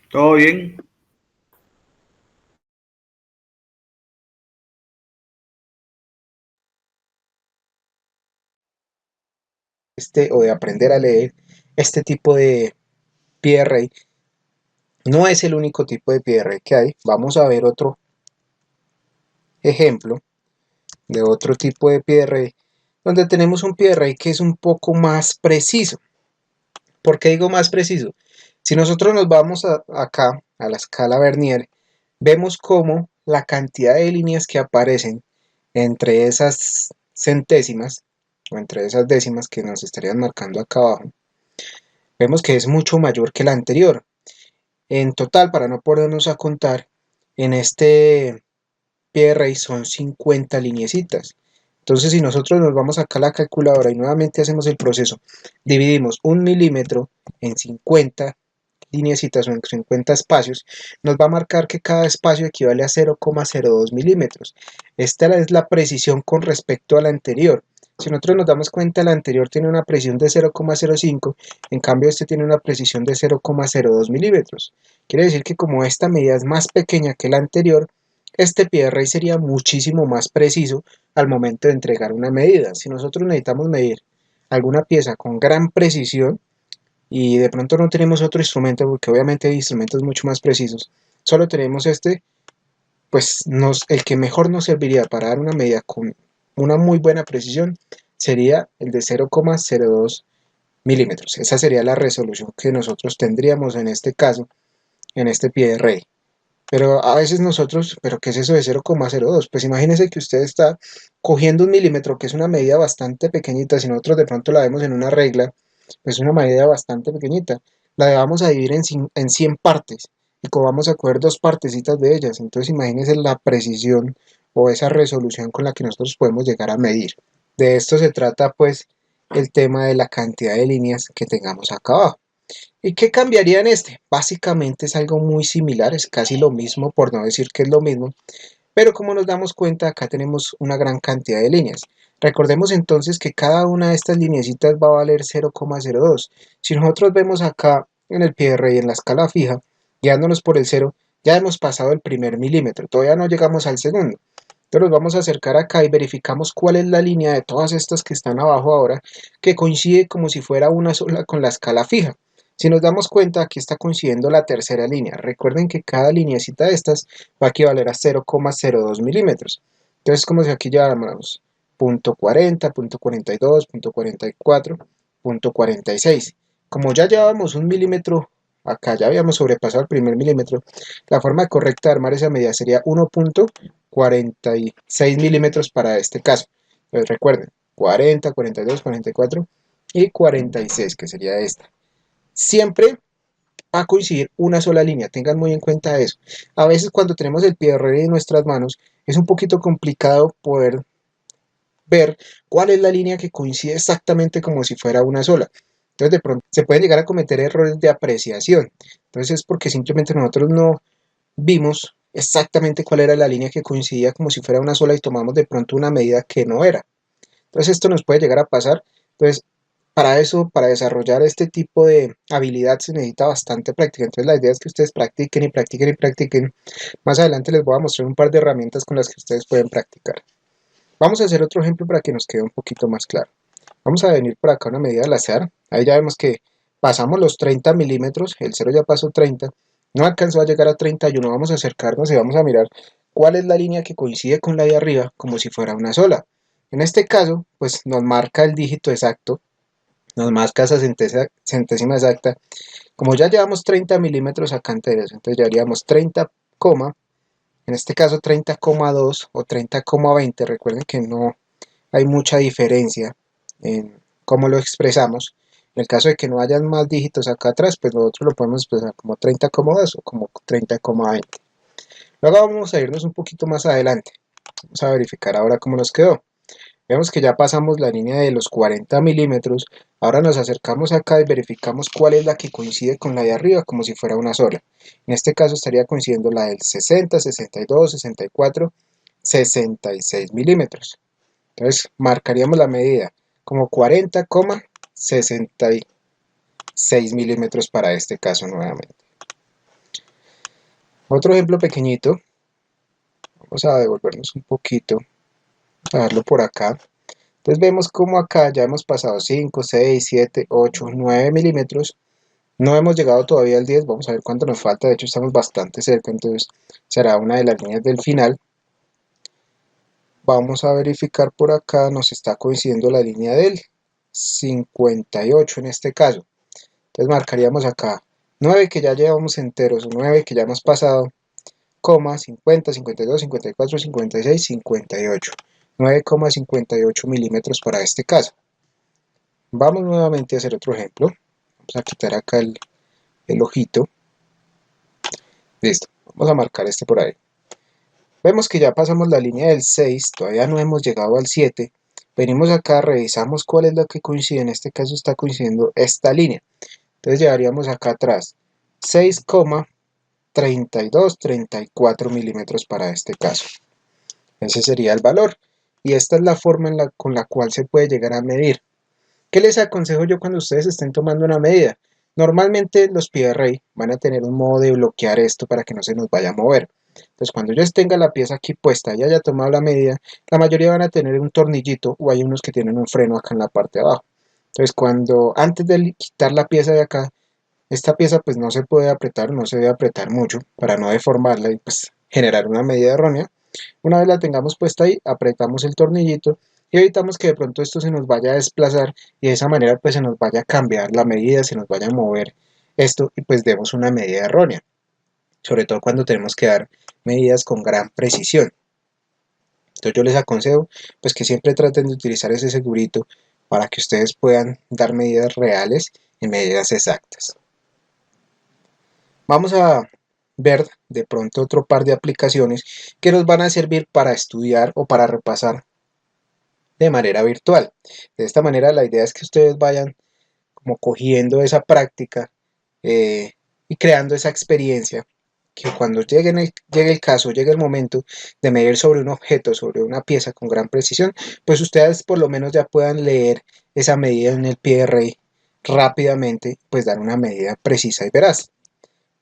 ¿Todo bien? o de aprender a leer este tipo de PRA. No es el único tipo de PRA que hay. Vamos a ver otro ejemplo de otro tipo de PRA, donde tenemos un PRA que es un poco más preciso. ¿Por qué digo más preciso? Si nosotros nos vamos acá a la escala Vernier, vemos cómo la cantidad de líneas que aparecen entre esas centésimas o entre esas décimas que nos estarían marcando acá abajo, vemos que es mucho mayor que la anterior. En total, para no ponernos a contar, en este PRA son 50 lineecitas. Entonces, si nosotros nos vamos acá a la calculadora y nuevamente hacemos el proceso, dividimos 1 milímetro en 50 lineecitas o en 50 espacios, nos va a marcar que cada espacio equivale a 0,02 milímetros. Esta es la precisión con respecto a la anterior. Si nosotros nos damos cuenta, la anterior tiene una precisión de 0,05, en cambio este tiene una precisión de 0,02 milímetros. Quiere decir que como esta medida es más pequeña que la anterior, este PRA sería muchísimo más preciso al momento de entregar una medida. Si nosotros necesitamos medir alguna pieza con gran precisión y de pronto no tenemos otro instrumento, porque obviamente hay instrumentos mucho más precisos, solo tenemos este, pues el que mejor nos serviría para dar una medida con una muy buena precisión sería el de 0,02 milímetros. Esa sería la resolución que nosotros tendríamos en este caso, en este PRA. Pero a veces nosotros, ¿pero qué es eso de 0,02? Pues imagínense que usted está cogiendo 1 milímetro, que es una medida bastante pequeñita. Si nosotros de pronto la vemos en una regla, pues es una medida bastante pequeñita. La vamos a dividir en 100 partes y como vamos a coger dos partecitas de ellas. Entonces imagínense la precisión o esa resolución con la que nosotros podemos llegar a medir. De esto se trata pues el tema de la cantidad de líneas que tengamos acá abajo. ¿Y qué cambiaría en este? Básicamente es algo muy similar, es casi lo mismo, por no decir que es lo mismo, pero como nos damos cuenta, acá tenemos una gran cantidad de líneas. Recordemos entonces que cada una de estas lineecitas va a valer 0,02. Si nosotros vemos acá en el PRA y en la escala fija, guiándonos por el 0, ya hemos pasado el primer milímetro, todavía no llegamos al segundo. Entonces nos vamos a acercar acá y verificamos cuál es la línea de todas estas que están abajo ahora, que coincide como si fuera una sola con la escala fija. Si nos damos cuenta, aquí está coincidiendo la tercera línea. Recuerden que cada lineecita de estas va a equivaler a 0,02 milímetros. Entonces, como si aquí lleváramos punto .40, punto .42, punto .44, punto .46. Como ya llevábamos 1 milímetro, acá ya habíamos sobrepasado el primer milímetro, la forma correcta de armar esa medida sería 1,46 milímetros para este caso. Entonces recuerden, 40, 42, 44 y 46, que sería esta. Siempre va a coincidir una sola línea, tengan muy en cuenta eso. A veces cuando tenemos el PRA en nuestras manos es un poquito complicado poder ver cuál es la línea que coincide exactamente como si fuera una sola. Entonces de pronto se pueden llegar a cometer errores de apreciación. Entonces es porque simplemente nosotros no vimos exactamente cuál era la línea que coincidía como si fuera una sola y tomamos de pronto una medida que no era. Entonces esto nos puede llegar a pasar. Entonces para eso, para desarrollar este tipo de habilidad se necesita bastante práctica. Entonces la idea es que ustedes practiquen y practiquen y practiquen. Más adelante les voy a mostrar un par de herramientas con las que ustedes pueden practicar. Vamos a hacer otro ejemplo para que nos quede un poquito más claro. Vamos a venir por acá a una medida al azar. Ahí ya vemos que pasamos los 30 milímetros, el 0 ya pasó 30, no alcanzó a llegar a 31. Vamos a acercarnos y vamos a mirar cuál es la línea que coincide con la de arriba como si fuera una sola. En este caso, pues nos marca el dígito exacto, nos marca esa centésima exacta. Como ya llevamos 30 milímetros acá enteros, entonces ya haríamos 30, en este caso 30,2 o 30,20. Recuerden que no hay mucha diferencia en cómo lo expresamos. En el caso de que no hayan más dígitos acá atrás, pues nosotros lo podemos expresar como 30,2 o como 30,20. Luego vamos a irnos un poquito más adelante. Vamos a verificar ahora cómo nos quedó. Vemos que ya pasamos la línea de los 40 milímetros. Ahora nos acercamos acá y verificamos cuál es la que coincide con la de arriba como si fuera una sola. En este caso estaría coincidiendo la del 60, 62, 64, 66 milímetros. Entonces marcaríamos la medida como 40,66 milímetros para este caso nuevamente. Otro ejemplo pequeñito. Vamos a devolvernos un poquito, a darlo por acá. Entonces vemos como acá ya hemos pasado 5, 6, 7, 8, 9 milímetros. No hemos llegado todavía al 10, vamos a ver cuánto nos falta, de hecho estamos bastante cerca, entonces será una de las líneas del final. Vamos a verificar por acá, nos está coincidiendo la línea del 58 en este caso. Entonces marcaríamos acá 9 que ya llevamos enteros, 9 que ya hemos pasado, coma, 50, 52, 54, 56, 58. 9,58 milímetros para este caso. Vamos nuevamente a hacer otro ejemplo. Vamos a quitar acá el ojito. Listo. Vamos a marcar este por ahí. Vemos que ya pasamos la línea del 6, todavía no hemos llegado al 7. Venimos acá, revisamos cuál es la que coincide. En este caso está coincidiendo esta línea. Entonces llevaríamos acá atrás 6,32, 34 milímetros para este caso. Ese sería el valor. Y esta es la forma con la cual se puede llegar a medir. ¿Qué les aconsejo yo cuando ustedes estén tomando una medida? Normalmente los PRA van a tener un modo de bloquear esto para que no se nos vaya a mover. Entonces cuando yo tenga la pieza aquí puesta y haya tomado la medida, la mayoría van a tener un tornillito o hay unos que tienen un freno acá en la parte de abajo. Entonces antes de quitar la pieza de acá, esta pieza pues no se puede apretar, no se debe apretar mucho para no deformarla y pues generar una medida errónea. Una vez la tengamos puesta ahí, apretamos el tornillito y evitamos que de pronto esto se nos vaya a desplazar y de esa manera pues se nos vaya a cambiar la medida, se nos vaya a mover esto y pues demos una medida errónea, sobre todo cuando tenemos que dar medidas con gran precisión. Entonces yo les aconsejo pues que siempre traten de utilizar ese segurito para que ustedes puedan dar medidas reales y medidas exactas. Vamos a ver de pronto otro par de aplicaciones que nos van a servir para estudiar o para repasar de manera virtual. De esta manera la idea es que ustedes vayan como cogiendo esa práctica y creando esa experiencia que cuando llegue el caso, llegue el momento de medir sobre un objeto, sobre una pieza con gran precisión, pues ustedes por lo menos ya puedan leer esa medida en el PRA rápidamente, pues dar una medida precisa y veraz.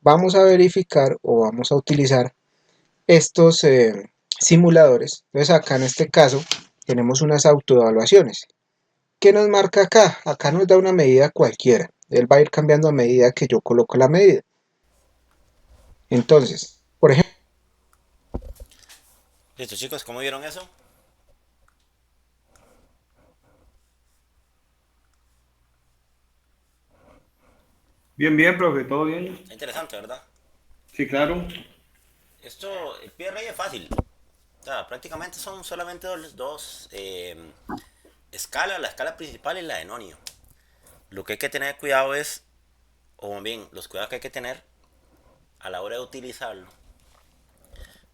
Vamos a verificar o vamos a utilizar estos simuladores. Entonces acá en este caso tenemos unas autoevaluaciones. ¿Qué nos marca acá? Acá nos da una medida cualquiera. Él va a ir cambiando a medida que yo coloco la medida. Entonces, por ejemplo, Listo, chicos, ¿cómo vieron eso? Bien, bien, profe, todo bien. Está interesante, ¿verdad? Sí, claro. Esto, el PRI es fácil. O sea, prácticamente son solamente dos escalas, la escala principal y la de nonio. Lo que hay que tener cuidado es, o bien, los cuidados que hay que tener a la hora de utilizarlo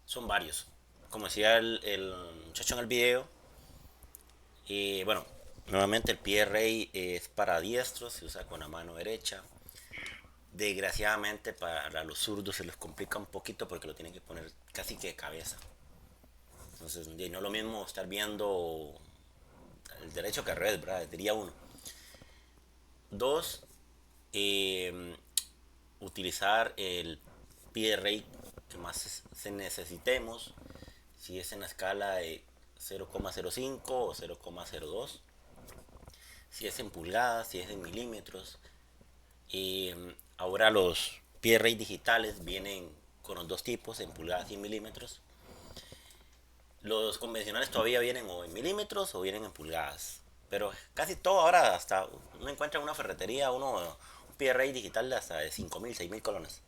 son varios. Como decía el muchacho en el video, bueno, nuevamente el PRA es para diestros, se usa con la mano derecha. Desgraciadamente para los zurdos se les complica un poquito porque lo tienen que poner casi que de cabeza. Entonces, no es lo mismo estar viendo el derecho que al revés, ¿verdad? Diría uno. Dos, eh, utilizar el PRA que más se necesitemos, si es en la escala de 0,05 o 0,02, si es en pulgadas, si es en milímetros. Ahora los PRA digitales vienen con los dos tipos, en pulgadas y en milímetros. Los convencionales todavía vienen o en milímetros o vienen en pulgadas. Pero casi todo ahora, hasta uno encuentra en una ferretería un PRA digital de hasta de 5.000, 6.000 colones.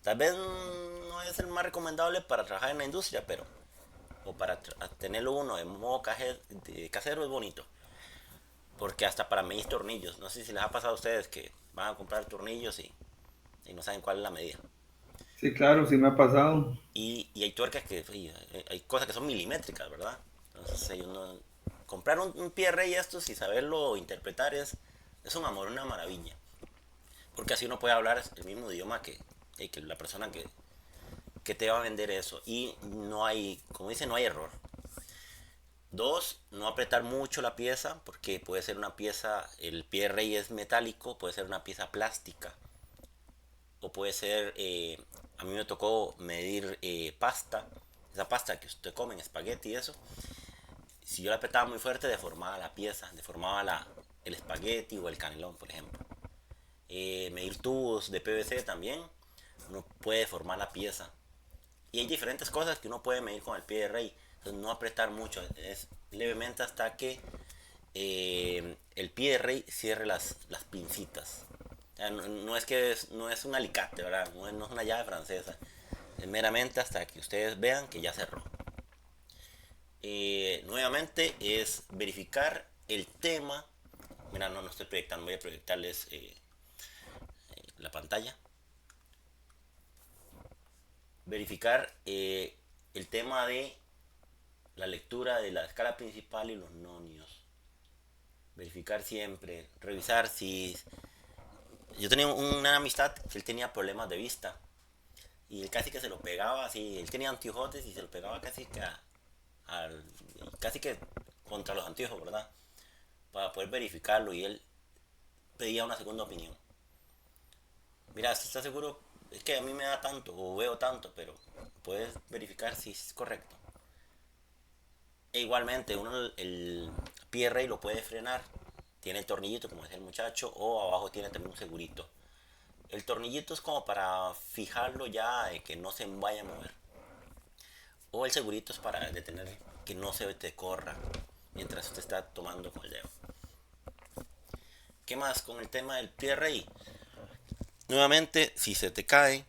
Tal vez no es el más recomendable para trabajar en la industria, pero o para tenerlo uno de modo casero es bonito. Porque hasta para medir tornillos, no sé si les ha pasado a ustedes que van a comprar tornillos y no saben cuál es la medida. Sí, claro, sí me ha pasado. Y hay tuercas que, hay cosas que son milimétricas, ¿verdad? Entonces comprar un PRA y estos y saberlo interpretar es un amor, una maravilla. Porque así uno puede hablar el mismo idioma que la persona que te va a vender eso. Y no hay, como dice, no hay error. Dos, no apretar mucho la pieza, porque puede ser una pieza, el PRA es metálico, puede ser una pieza plástica. O puede ser, a mí me tocó medir pasta, esa pasta que usted come en espagueti y eso. si yo la apretaba muy fuerte, deformaba la pieza, deformaba el espagueti o el canelón, por ejemplo. Medir tubos de PVC también, uno puede deformar la pieza. Y hay diferentes cosas que uno puede medir con el pie de rey. Entonces no apretar mucho, es levemente hasta que el pie de rey cierre las pincitas. O sea, no es que no es un alicate, ¿verdad? No es una llave francesa. Es meramente hasta que ustedes vean que ya cerró. Nuevamente es verificar el tema. Mira, no estoy proyectando, voy a proyectarles la pantalla. Verificar el tema de la lectura de la escala principal y los nonios. Verificar siempre, revisar si... Yo tenía una amistad que él tenía problemas de vista y él casi que se lo pegaba así, él tenía anteojos y se lo pegaba casi que casi que contra los anteojos, ¿verdad? Para poder verificarlo, y él pedía una segunda opinión. Mira, ¿estás seguro? Es que a mí me da tanto o veo tanto, pero puedes verificar si es correcto. E igualmente, uno el pie rey lo puede frenar. Tiene el tornillito, como decía el muchacho, o abajo tiene también un segurito. El tornillito es como para fijarlo ya, que no se vaya a mover. O el segurito es para detener que no se te corra mientras usted está tomando con el dedo. ¿Qué más con el tema del pie rey? Nuevamente, si se te cae,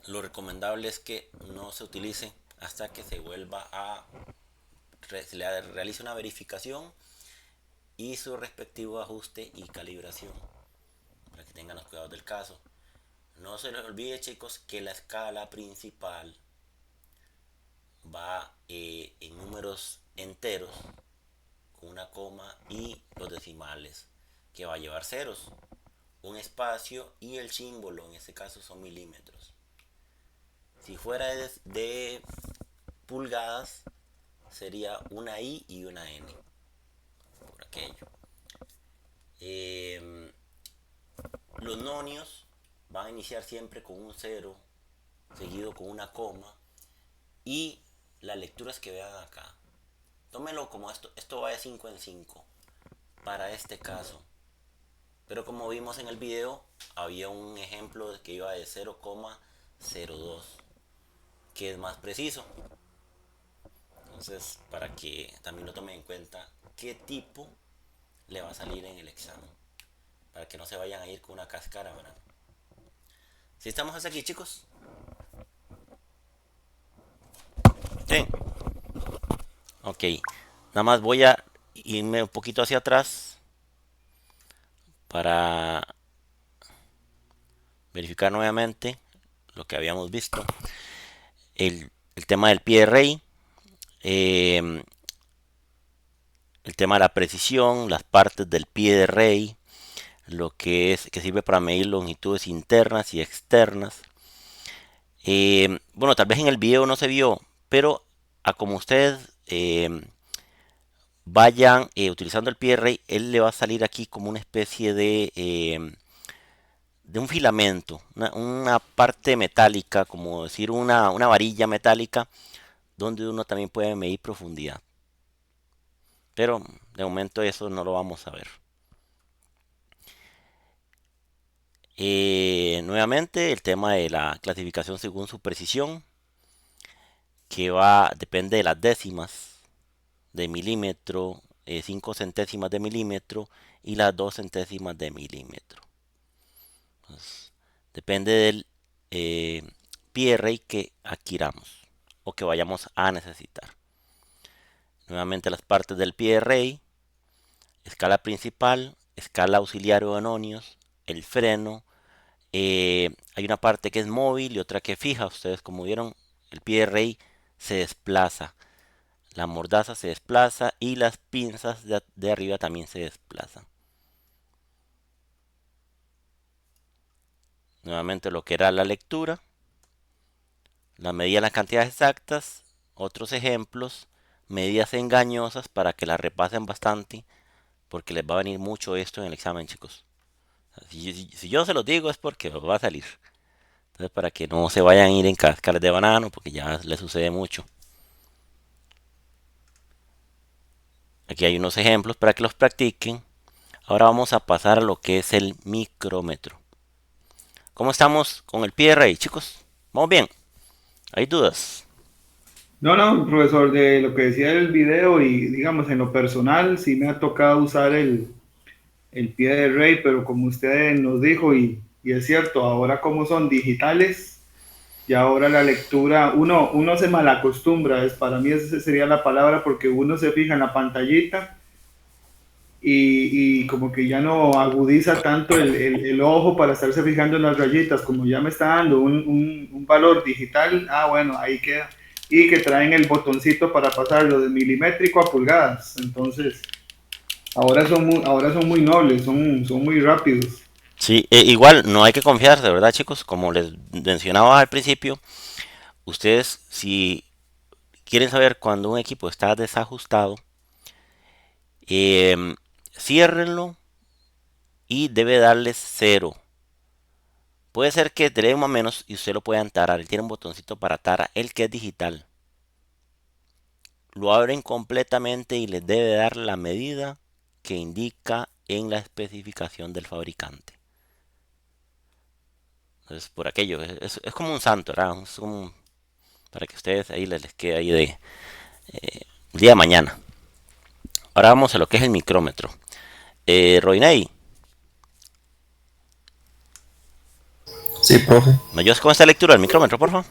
lo recomendable es que no se utilice hasta que se vuelva a... se le realice una verificación y su respectivo ajuste y calibración, para que tengan los cuidados del caso. No se les olvide, chicos, que la escala principal va en números enteros con una coma y los decimales, que va a llevar ceros, un espacio y el símbolo, en este caso son milímetros. Si fuera de pulgadas, sería una I y una N, por aquello. Los nonios van a iniciar siempre con un 0, seguido con una coma, y las lecturas que vean acá, tómenlo como esto va de 5 en 5 para este caso. Pero como vimos en el video, había un ejemplo que iba de 0,02, que es más preciso. Entonces, para que también lo tomen en cuenta qué tipo le va a salir en el examen, para que no se vayan a ir con una cáscara, ¿verdad? ¿Sí estamos hasta aquí, chicos? Sí. Ok, nada más voy a irme un poquito hacia atrás para verificar nuevamente lo que habíamos visto. El tema del pie de rey, el tema de la precisión, las partes del pie de rey, lo que sirve para medir longitudes internas y externas. Bueno, tal vez en el video no se vio, pero a como ustedes vayan utilizando el pie de rey, él le va a salir aquí como una especie de un filamento, una parte metálica, como decir una varilla metálica, donde uno también puede medir profundidad. Pero de momento eso no lo vamos a ver. Nuevamente el tema de la clasificación según su precisión, que depende de las décimas de milímetro, 5 centésimas de milímetro y las 2 centésimas de milímetro. Entonces, depende del pie rey que adquiramos o que vayamos a necesitar. Nuevamente las partes del pie rey: escala principal, escala auxiliar o de nonios, el freno. Hay una parte que es móvil y otra que fija. Ustedes, como vieron, el pie de rey se desplaza, la mordaza se desplaza y las pinzas de arriba también se desplazan. Nuevamente lo que era la lectura, la medida de las cantidades exactas, otros ejemplos, medidas engañosas para que las repasen bastante, porque les va a venir mucho esto en el examen, chicos. Si yo se los digo es porque os va a salir. Entonces, para que no se vayan a ir en cáscaras de banano, porque ya les sucede mucho. Aquí hay unos ejemplos para que los practiquen. Ahora vamos a pasar a lo que es el micrómetro. ¿Cómo estamos con el pie de rey, chicos? ¿Vamos bien? ¿Hay dudas? No, no, profesor, de lo que decía el video y digamos en lo personal, sí me ha tocado usar el pie de rey, pero como usted nos dijo, y es cierto, ahora como son digitales, y ahora la lectura, uno se malacostumbra, para mí esa sería la palabra, porque uno se fija en la pantallita y como que ya no agudiza tanto el ojo para estarse fijando en las rayitas, como ya me está dando un valor digital, bueno, ahí queda. Y que traen el botoncito para pasarlo de milimétrico a pulgadas, entonces ahora son muy nobles, son muy rápidos. Sí, igual no hay que confiarse, ¿verdad, chicos? Como les mencionaba al principio, ustedes si quieren saber cuando un equipo está desajustado, eh, ciérrenlo y debe darles cero. Puede ser que te dé más o menos y usted lo pueda atarar. Él tiene un botoncito para atar, el que es digital. Lo abren completamente y les debe dar la medida que indica en la especificación del fabricante. Entonces, por aquello, es como un santo, ¿verdad? Es como para que ustedes ahí les quede ahí de día de mañana. Ahora vamos a lo que es el micrómetro. Roinei, Sí, profe, ¿me ayudas con esta lectura del micrómetro, por favor?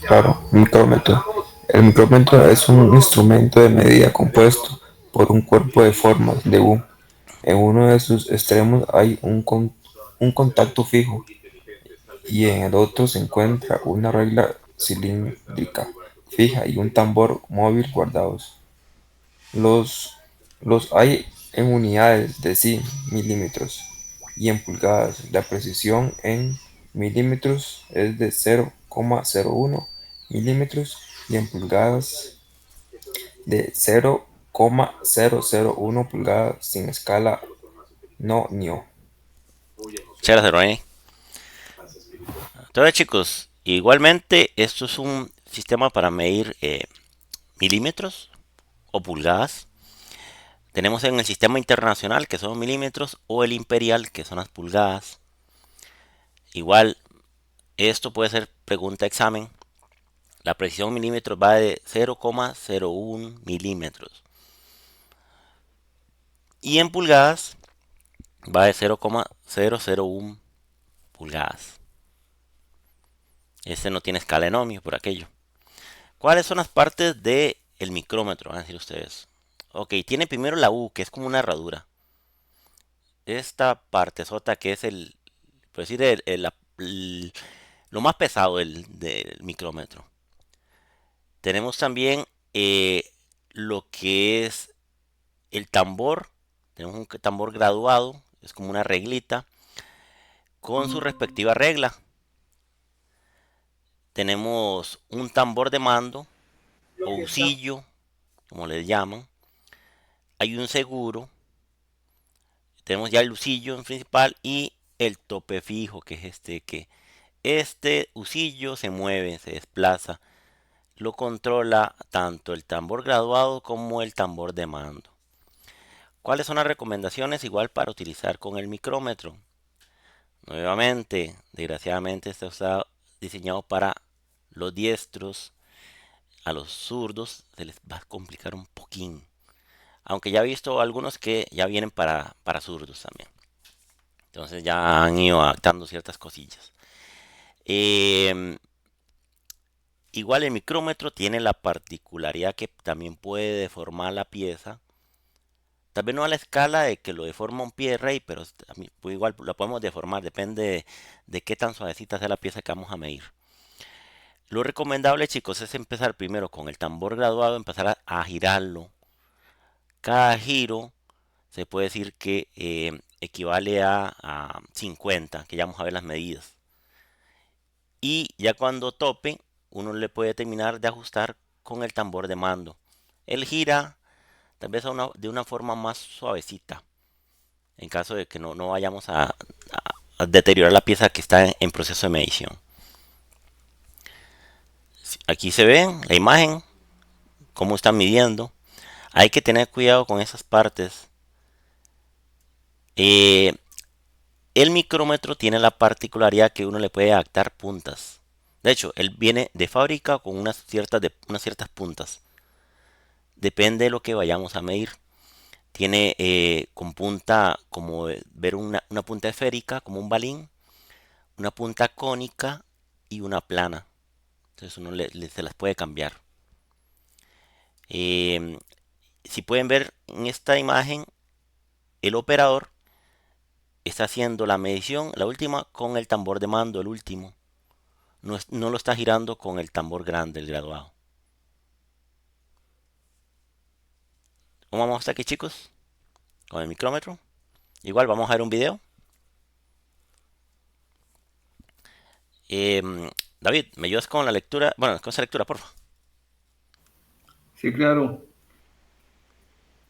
claro, micrómetro. El micrómetro es un instrumento de medida compuesto por un cuerpo de formas de U. En uno de sus extremos hay un contacto fijo y en el otro se encuentra una regla cilíndrica fija y un tambor móvil guardados. Los, los hay en unidades de milímetros y en pulgadas. La precisión en milímetros es de 0,01 milímetros y en pulgadas de 0,001 pulgadas sin escala no NIO. Muchas gracias, Roinei. Entonces, chicos, igualmente esto es un sistema para medir milímetros o pulgadas. Tenemos en el sistema internacional que son milímetros o el imperial que son las pulgadas. Igual, esto puede ser pregunta examen. La precisión en milímetros va de 0,01 milímetros. Y en pulgadas va de 0,001 pulgadas. Este no tiene escala en ohmios por aquello. ¿Cuáles son las partes del micrómetro? Van a decir ustedes. Ok, tiene primero la U, que es como una herradura. Esta parte sota que es por decir, lo más pesado del micrómetro. Tenemos también lo que es el tambor. Tenemos un tambor graduado, es como una reglita, con su respectiva regla. Tenemos un tambor de mando, o usillo, como le llaman. Hay un seguro. Tenemos ya el usillo principal y el tope fijo, que es este usillo se mueve, se desplaza. Lo controla tanto el tambor graduado como el tambor de mando. ¿Cuáles son las recomendaciones igual para utilizar con el micrómetro? Nuevamente, desgraciadamente este está diseñado para los diestros. A los zurdos se les va a complicar un poquín. Aunque ya he visto algunos que ya vienen para zurdos también. Entonces ya han ido adaptando ciertas cosillas. Igual el micrómetro tiene la particularidad que también puede deformar la pieza. Tal vez no a la escala de que lo deforma un pie de rey, pero pues igual la podemos deformar. Depende de qué tan suavecita sea la pieza que vamos a medir. Lo recomendable, chicos, es empezar primero con el tambor graduado, empezar a girarlo. Cada giro se puede decir que equivale a 50, que ya vamos a ver las medidas. Y ya cuando tope, uno le puede terminar de ajustar con el tambor de mando. Él gira tal vez de una forma más suavecita, en caso de que no vayamos a deteriorar la pieza que está en proceso de medición. Aquí se ve la imagen, cómo están midiendo. Hay que tener cuidado con esas partes. Eh, el micrómetro tiene la particularidad que uno le puede adaptar puntas. De hecho, él viene de fábrica con unas ciertas puntas. Depende de lo que vayamos a medir. Tiene con punta, como ver una punta esférica, como un balín, una punta cónica y una plana. Entonces uno se las puede cambiar. Eh, si pueden ver en esta imagen, el operador está haciendo la medición, la última, con el tambor de mando, el último. No lo está girando con el tambor grande, el graduado. ¿Cómo vamos hasta aquí, chicos? Con el micrómetro. Igual vamos a ver un video. David, ¿me ayudas con la lectura? Bueno, con esa lectura, por favor. Sí, claro.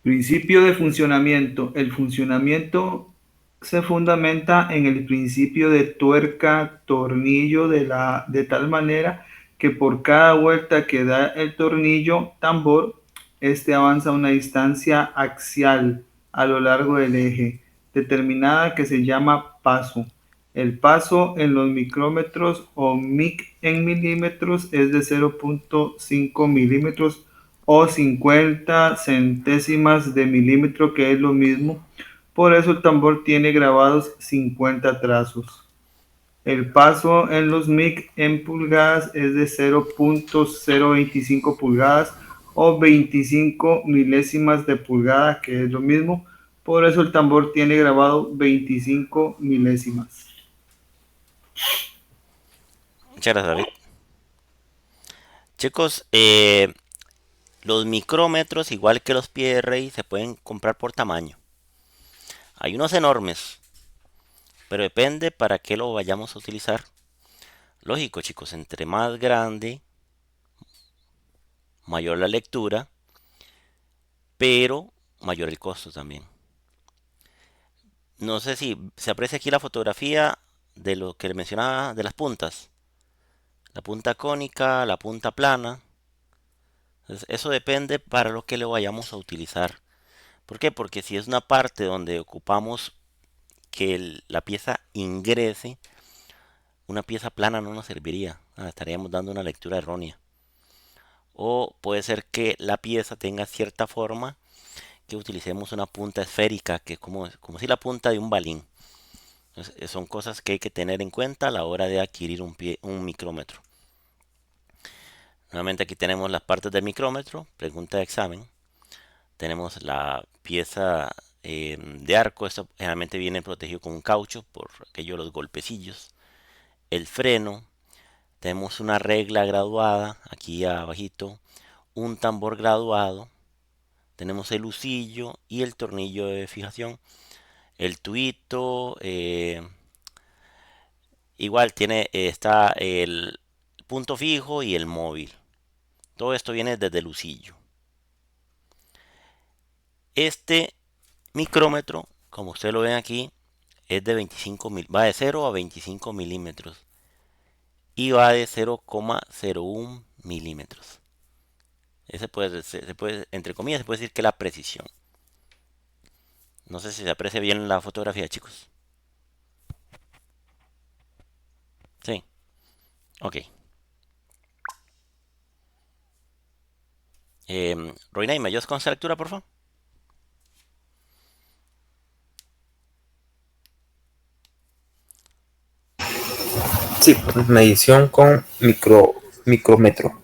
Principio de funcionamiento. El funcionamiento se fundamenta en el principio de tuerca-tornillo de tal manera que por cada vuelta que da el tornillo tambor, este avanza una distancia axial a lo largo del eje, determinada que se llama paso. El paso en los micrómetros o mic en milímetros es de 0.5 milímetros o 50 centésimas de milímetro, que es lo mismo. Por eso el tambor tiene grabados 50 trazos. El paso en los mic en pulgadas es de 0.025 pulgadas o 25 milésimas de pulgada, que es lo mismo. Por eso el tambor tiene grabado 25 milésimas. Muchas gracias, David. Chicos, los micrómetros, igual que los PRI, se pueden comprar por tamaño. Hay unos enormes, pero depende para qué lo vayamos a utilizar. Lógico, chicos, entre más grande, mayor la lectura, pero mayor el costo también. No sé si se aprecia aquí la fotografía de lo que le mencionaba de las puntas. La punta cónica, la punta plana. Entonces, eso depende para lo que lo vayamos a utilizar. ¿Por qué? Porque si es una parte donde ocupamos que la pieza ingrese, una pieza plana no nos serviría. Estaríamos dando una lectura errónea. O puede ser que la pieza tenga cierta forma que utilicemos una punta esférica, que es como si la punta de un balín. Entonces, son cosas que hay que tener en cuenta a la hora de adquirir un micrómetro. Nuevamente aquí tenemos las partes del micrómetro, pregunta de examen. Tenemos la pieza de arco, esto generalmente viene protegido con un caucho por aquellos los golpecillos. El freno, tenemos una regla graduada aquí abajito, un tambor graduado, tenemos el husillo y el tornillo de fijación. El tuito, igual está el punto fijo y el móvil. Todo esto viene desde el husillo. Este micrómetro, como ustedes lo ven aquí, es de 25 va de 0 a 25 milímetros y va de 0,01 milímetros. Se puede, entre comillas, se puede decir que la precisión. No sé si se aprecia bien la fotografía, chicos. Sí, ok. Roinay, ¿me ayudas con esa lectura, por favor? Sí, medición con micrómetro.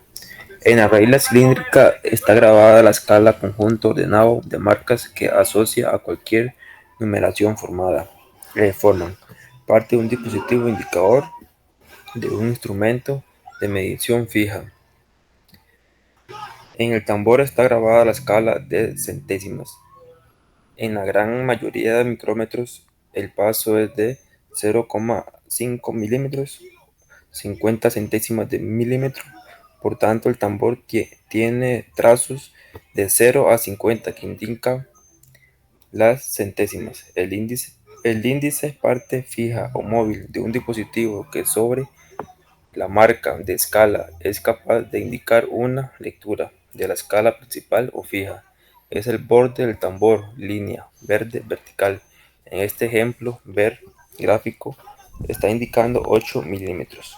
En la regla cilíndrica está grabada la escala conjunto ordenado de marcas que asocia a cualquier numeración forman parte de un dispositivo indicador de un instrumento de medición fija. En el tambor está grabada la escala de centésimas. En la gran mayoría de micrómetros, el paso es de 0,5 milímetros, 50 centésimas de milímetro. Por tanto, el tambor tiene trazos de 0 a 50 que indican las centésimas. El índice, parte fija o móvil de un dispositivo que sobre la marca de escala es capaz de indicar una lectura de la escala principal o fija. es el borde del tambor, línea verde vertical. En este ejemplo, ver gráfico está indicando 8 milímetros.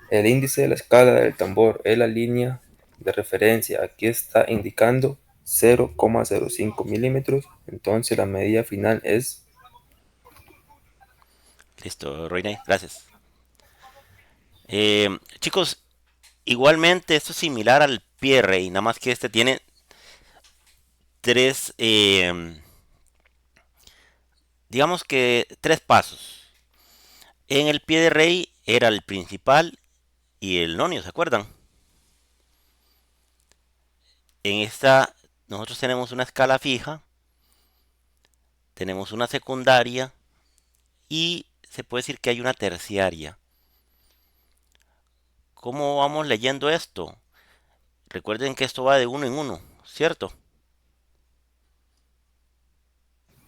El índice de la escala del tambor es la línea de referencia. Aquí está indicando 0,05 milímetros. Entonces la medida final es... Listo, Roy, gracias. Chicos, igualmente esto es similar al pie de rey, nada más que este tiene tres, digamos que tres pasos. En el pie de rey era el principal y el nonio, ¿se acuerdan? En esta nosotros tenemos una escala fija, tenemos una secundaria y se puede decir que hay una terciaria. ¿Cómo vamos leyendo esto? Recuerden que esto va de uno en uno, ¿cierto?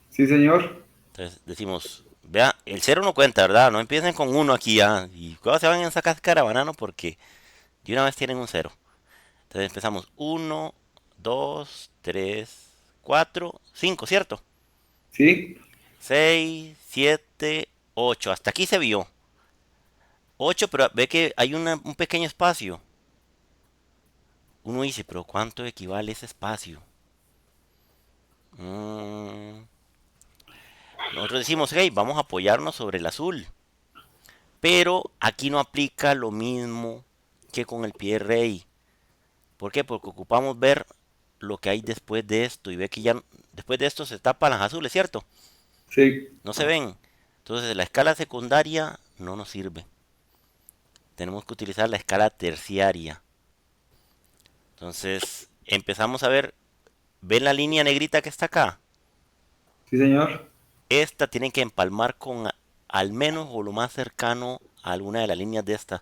Sí, señor. Entonces decimos, vea, el cero no cuenta, ¿verdad? No empiecen con uno aquí ya. Y cuando se van en esa cáscara de banano porque de una vez tienen un cero. Entonces empezamos uno, 2, 3, 4, 5, ¿cierto? Sí. 6, 7, 8. Hasta aquí se vio. 8, pero ve que hay un pequeño espacio. Uno dice, pero ¿cuánto equivale ese espacio? Mm, Nosotros decimos, hey, vamos a apoyarnos sobre el azul. Pero aquí no aplica lo mismo que con el pie de rey. ¿Por qué? Porque ocupamos ver lo que hay después de esto. Y ve que ya después de esto se tapan las azules, ¿cierto? Sí. No se ven. Entonces la escala secundaria no nos sirve. Tenemos que utilizar la escala terciaria. Entonces empezamos a ver. ¿Ven la línea negrita que está acá? Sí, señor. Esta tiene que empalmar con al menos o lo más cercano a alguna de las líneas de esta,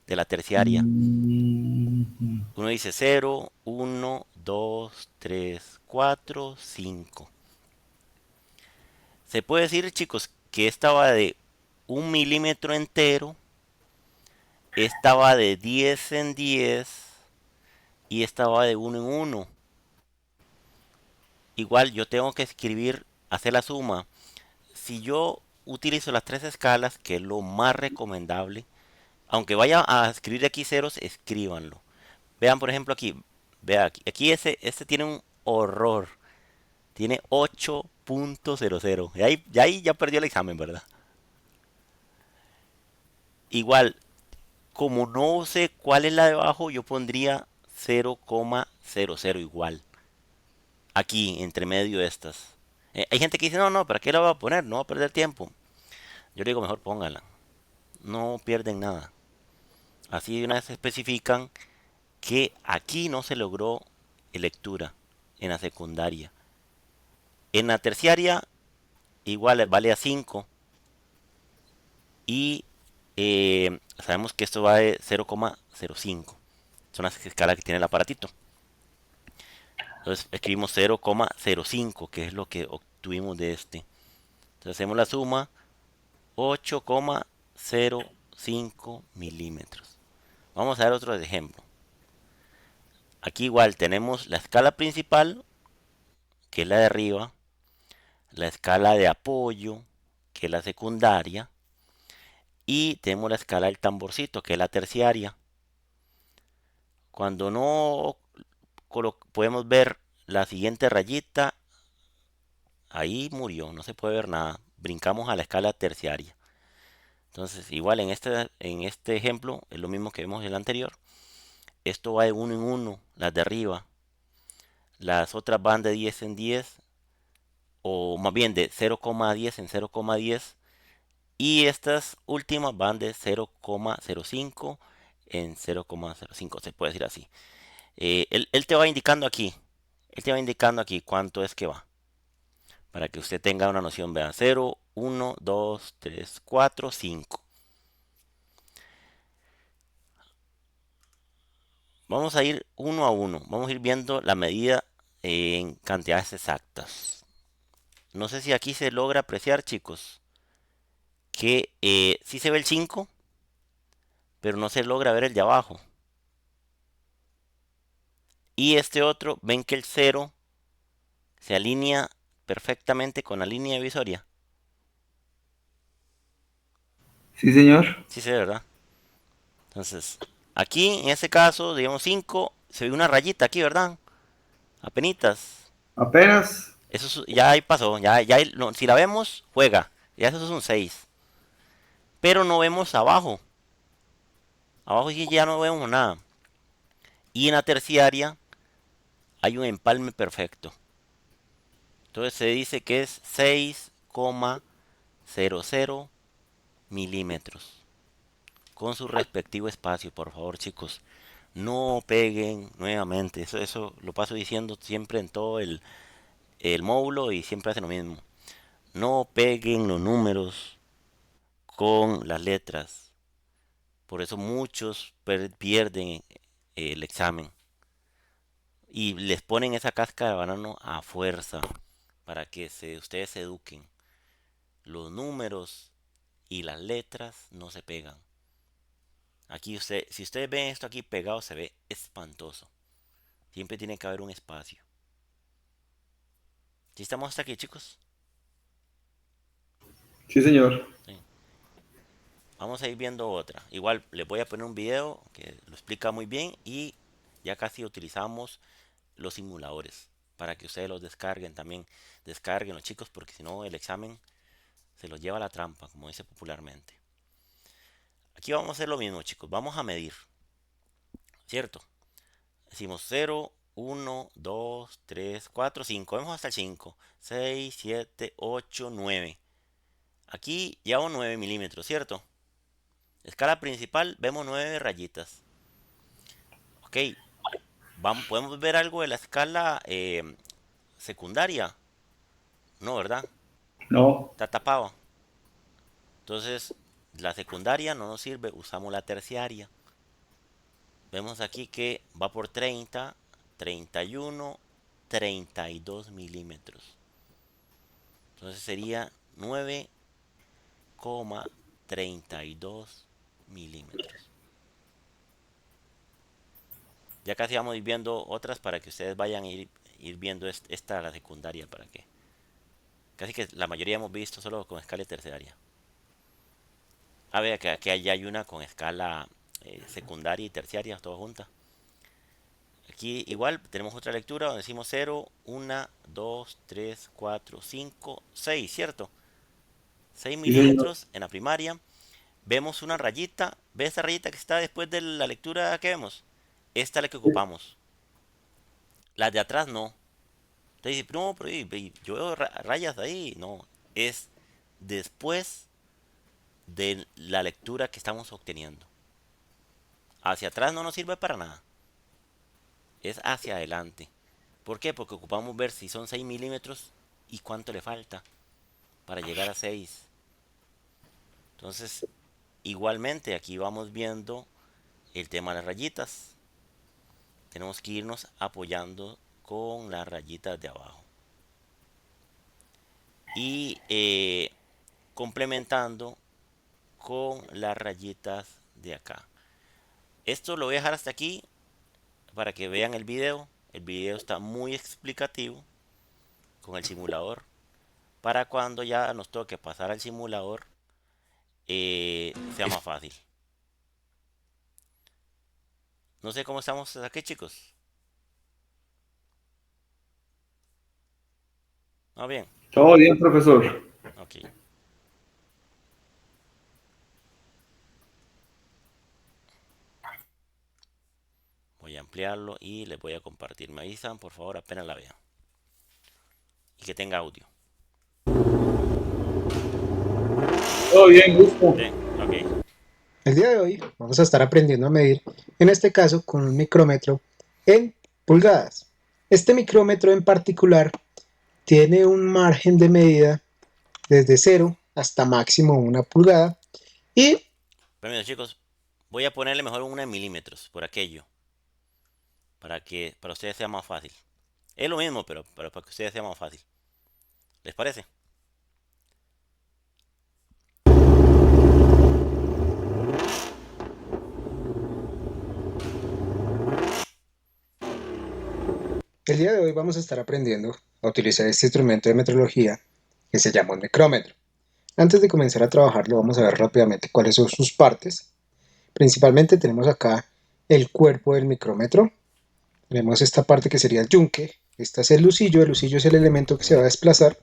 de la terciaria. Uno dice 0, 1, 2, 3, 4, 5. Se puede decir, chicos, que esta va de 1 milímetro entero, esta va de 10 en 10 y esta va de 1 en 1. Igual yo tengo que escribir, hacer la suma. Si yo utilizo las tres escalas, que es lo más recomendable, aunque vaya a escribir aquí ceros, escríbanlo. Vean, por ejemplo, aquí. Vean, aquí este tiene un horror. Tiene 8.00. Y ahí ya perdió el examen, ¿verdad? Igual, como no sé cuál es la de abajo, yo pondría 0,00 igual. Aquí, entre medio de estas. Hay gente que dice, no, no, ¿para qué la voy a poner? No voy a perder tiempo. Yo le digo, mejor póngala. No pierden nada. Así de una vez especifican que aquí no se logró lectura en la secundaria. En la terciaria igual vale a 5 y sabemos que esto va de 0,05. Son las escalas que tiene el aparatito. Entonces escribimos 0,05, que es lo que obtuvimos de este. Entonces hacemos la suma, 8,05 milímetros. Vamos a ver otro ejemplo. Aquí igual tenemos la escala principal, que es la de arriba, la escala de apoyo, que es la secundaria, y tenemos la escala del tamborcito, que es la terciaria. Cuando no podemos ver la siguiente rayita, ahí murió, no se puede ver nada. Brincamos a la escala terciaria. Entonces, igual en este ejemplo, es lo mismo que vimos en el anterior. Esto va de 1 en 1, las de arriba. Las otras van de 10 en 10, o más bien de 0,10 en 0,10. Y estas últimas van de 0,05 en 0,05, se puede decir así. Él te va indicando aquí. Él te va indicando aquí cuánto es que va. Para que usted tenga una noción. Vea, 0, 1, 2, 3, 4, 5. Vamos a ir uno a uno. Vamos a ir viendo la medida en cantidades exactas. No sé si aquí se logra apreciar, chicos, que sí se ve el 5, pero no se logra ver el de abajo. Y este otro, ven que el 0 se alinea perfectamente con la línea divisoria. Sí, señor. Sí se ve, ¿verdad? Entonces, aquí en este caso, digamos 5, se ve una rayita aquí, ¿verdad? Apenitas. Apenas. Ya ahí pasó, si la vemos, juega. Ya eso es un 6. Pero no vemos abajo. Abajo sí ya no vemos nada. Y en la terciaria hay un empalme perfecto. Entonces se dice que es 6,00 milímetros. Con su respectivo espacio, por favor, chicos. No peguen nuevamente. Eso lo paso diciendo siempre en todo el módulo y siempre hacen lo mismo. No peguen los números con las letras. Por eso muchos pierden el examen. Y les ponen esa cáscara de banano a fuerza para que ustedes se eduquen. Los números y las letras no se pegan. Aquí si ustedes ven esto aquí pegado, se ve espantoso. Siempre tiene que haber un espacio. ¿Sí estamos hasta aquí, chicos? Sí, señor. Sí. Vamos a ir viendo otra. Igual les voy a poner un video que lo explica muy bien y ya casi utilizamos los simuladores para que ustedes los descarguen también. Descarguen los chicos porque si no el examen se los lleva a la trampa, como dice popularmente. Aquí vamos a hacer lo mismo, chicos. Vamos a medir, ¿cierto? Decimos 0, 1, 2, 3, 4, 5. Vemos hasta el 5. 6, 7, 8, 9. Aquí llevamos 9 milímetros, ¿cierto? Escala principal, vemos 9 rayitas. Ok, ¿podemos ver algo de la escala secundaria? No, ¿verdad? No. Está tapado. Entonces, la secundaria no nos sirve, usamos la terciaria. Vemos aquí que va por 30, 31, 32 milímetros. Entonces sería 9,32 milímetros. Ya casi vamos a ir viendo otras para que ustedes vayan a ir viendo esta, la secundaria, para que casi que la mayoría hemos visto solo con escala terciaria. A ver, que aquí hay una con escala secundaria y terciaria, todo junta. Aquí igual tenemos otra lectura donde decimos 0, 1, 2, 3, 4, 5, 6, ¿cierto? 6 Sí, señor. milímetros en la primaria. Vemos una rayita. ¿Ve esa rayita que está después de la lectura que vemos? Esta es la que ocupamos. Las de atrás no. Entonces dice, no, pero yo veo rayas ahí. No, es después de la lectura que estamos obteniendo. Hacia atrás no nos sirve para nada. Es hacia adelante. ¿Por qué? Porque ocupamos ver si son 6 milímetros y cuánto le falta para llegar a 6. Entonces, igualmente aquí vamos viendo el tema de las rayitas. Tenemos que irnos apoyando con las rayitas de abajo. Y complementando con las rayitas de acá. Esto lo voy a dejar hasta aquí para que vean el video. El video está muy explicativo con el simulador. Para cuando ya nos toque pasar al simulador, sea más fácil. No sé cómo estamos aquí, chicos. ¿No? Bien. Todo bien, profesor. Ok. Voy a ampliarlo y les voy a compartir. Me avisan, por favor, apenas la vean. Y que tenga audio. Todo bien, gusto. Bien, ok. El día de hoy vamos a estar aprendiendo a medir, en este caso con un micrómetro en pulgadas. Este micrómetro en particular tiene un margen de medida desde 0 hasta máximo 1 pulgada y Permiso, chicos. Voy a ponerle mejor una en milímetros por aquello. Para que para ustedes sea más fácil. Es lo mismo, pero para que ustedes sea más fácil. ¿Les parece? el día de hoy vamos a estar aprendiendo a utilizar este instrumento de metrología que se llama un micrómetro. Antes de comenzar a trabajarlo, vamos a ver rápidamente cuáles son sus partes. Principalmente tenemos acá el cuerpo del micrómetro. Tenemos esta parte que sería el yunque. Este es el lucillo. El lucillo es el elemento que se va a desplazar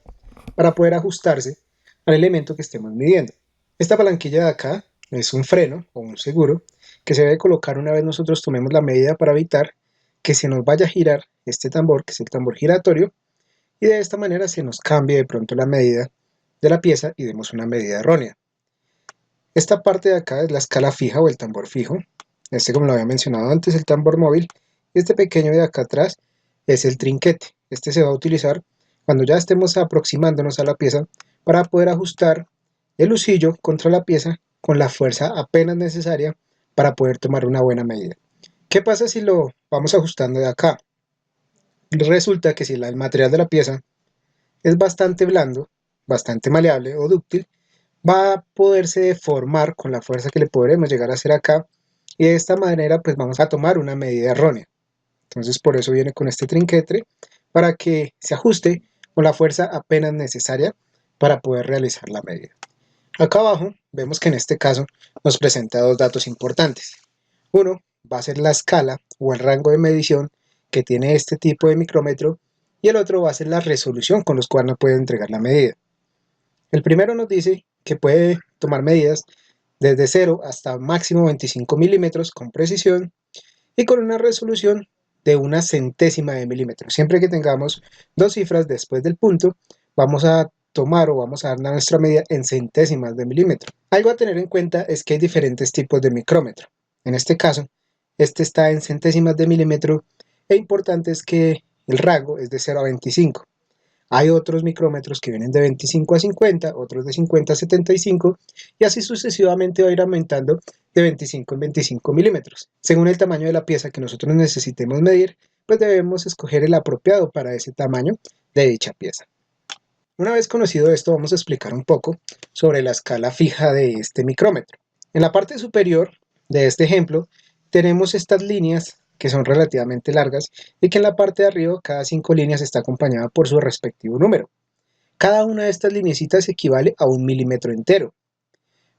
para poder ajustarse al elemento que estemos midiendo. Esta palanquilla de acá es un freno o un seguro que se debe colocar una vez nosotros tomemos la medida para evitar que se nos vaya a girar este tambor, que es el tambor giratorio, y de esta manera se nos cambie de pronto la medida de la pieza y demos una medida errónea. Esta parte de acá es la escala fija o el tambor fijo. Este, como lo había mencionado antes, el tambor móvil. Este pequeño de acá atrás es el trinquete. Este se va a utilizar cuando ya estemos aproximándonos a la pieza para poder ajustar el lucillo contra la pieza con la fuerza apenas necesaria para poder tomar una buena medida. ¿Qué pasa si lo vamos ajustando de acá? Resulta que si el material de la pieza es bastante blando, bastante maleable o dúctil, va a poderse deformar con la fuerza que le podremos llegar a hacer acá, y de esta manera pues vamos a tomar una medida errónea. Entonces por eso viene con este trinquete, para que se ajuste con la fuerza apenas necesaria para poder realizar la medida. Acá abajo vemos que en este caso nos presenta dos datos importantes. Uno va a ser la escala o el rango de medición que tiene este tipo de micrómetro, y el otro va a ser la resolución con los cual nos puede entregar la medida. El primero nos dice que puede tomar medidas desde 0 hasta máximo 25 milímetros con precisión y con una resolución de una centésima de milímetro. Siempre que tengamos dos cifras después del punto, vamos a tomar o vamos a dar nuestra medida en centésimas de milímetro. Algo a tener en cuenta es que hay diferentes tipos de micrómetro. En este caso, este está en centésimas de milímetro, e importante es que el rango es de 0 a 25. Hay otros micrómetros que vienen de 25 a 50, otros de 50 a 75, y así sucesivamente va a ir aumentando de 25 en 25 milímetros. Según el tamaño de la pieza que nosotros necesitemos medir, pues debemos escoger el apropiado para ese tamaño de dicha pieza. Una vez conocido esto, vamos a explicar un poco sobre la escala fija de este micrómetro. En la parte superior de este ejemplo tenemos estas líneas que son relativamente largas y que en la parte de arriba cada 5 líneas está acompañada por su respectivo número. Cada una de estas lineecitas equivale a 1 milímetro entero.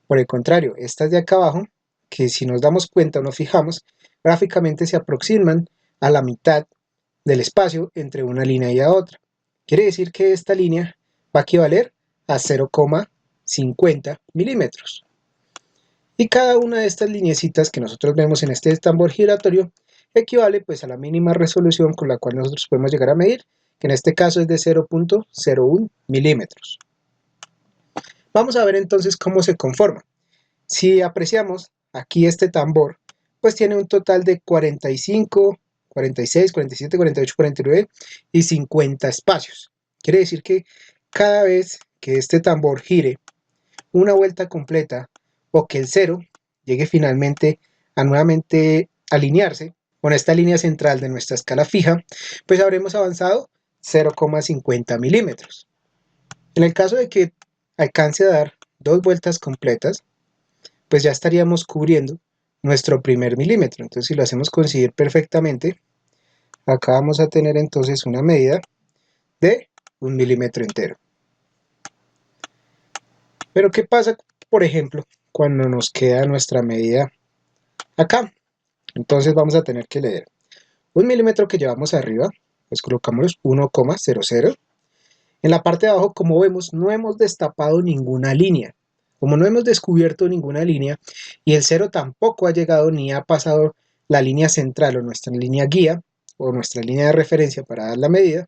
Por el contrario, estas de acá abajo, que si nos damos cuenta o nos fijamos, gráficamente se aproximan a la mitad del espacio entre una línea y la otra. Quiere decir que esta línea va a equivaler a 0,50 milímetros. Y cada una de estas lineecitas que nosotros vemos en este tambor giratorio equivale pues a la mínima resolución con la cual nosotros podemos llegar a medir, que en este caso es de 0,01 milímetros. Vamos a ver entonces cómo se conforma. Si apreciamos aquí este tambor, pues tiene un total de 45, 46, 47, 48, 49 y 50 espacios. Quiere decir que cada vez que este tambor gire una vuelta completa o que el cero llegue finalmente a nuevamente alinearse con esta línea central de nuestra escala fija, pues habremos avanzado 0,50 milímetros. En el caso de que alcance a dar dos vueltas completas, pues ya estaríamos cubriendo nuestro primer milímetro. Entonces si lo hacemos coincidir perfectamente, acá vamos a tener entonces una medida de 1 milímetro entero. Pero ¿qué pasa, por ejemplo, cuando nos queda nuestra medida acá? Entonces vamos a tener que leer 1 milímetro que llevamos arriba, pues colocamos 1,00. En la parte de abajo, como vemos, no hemos destapado ninguna línea. Como no hemos descubierto ninguna línea y el 0 tampoco ha llegado ni ha pasado la línea central o nuestra línea guía o nuestra línea de referencia para dar la medida,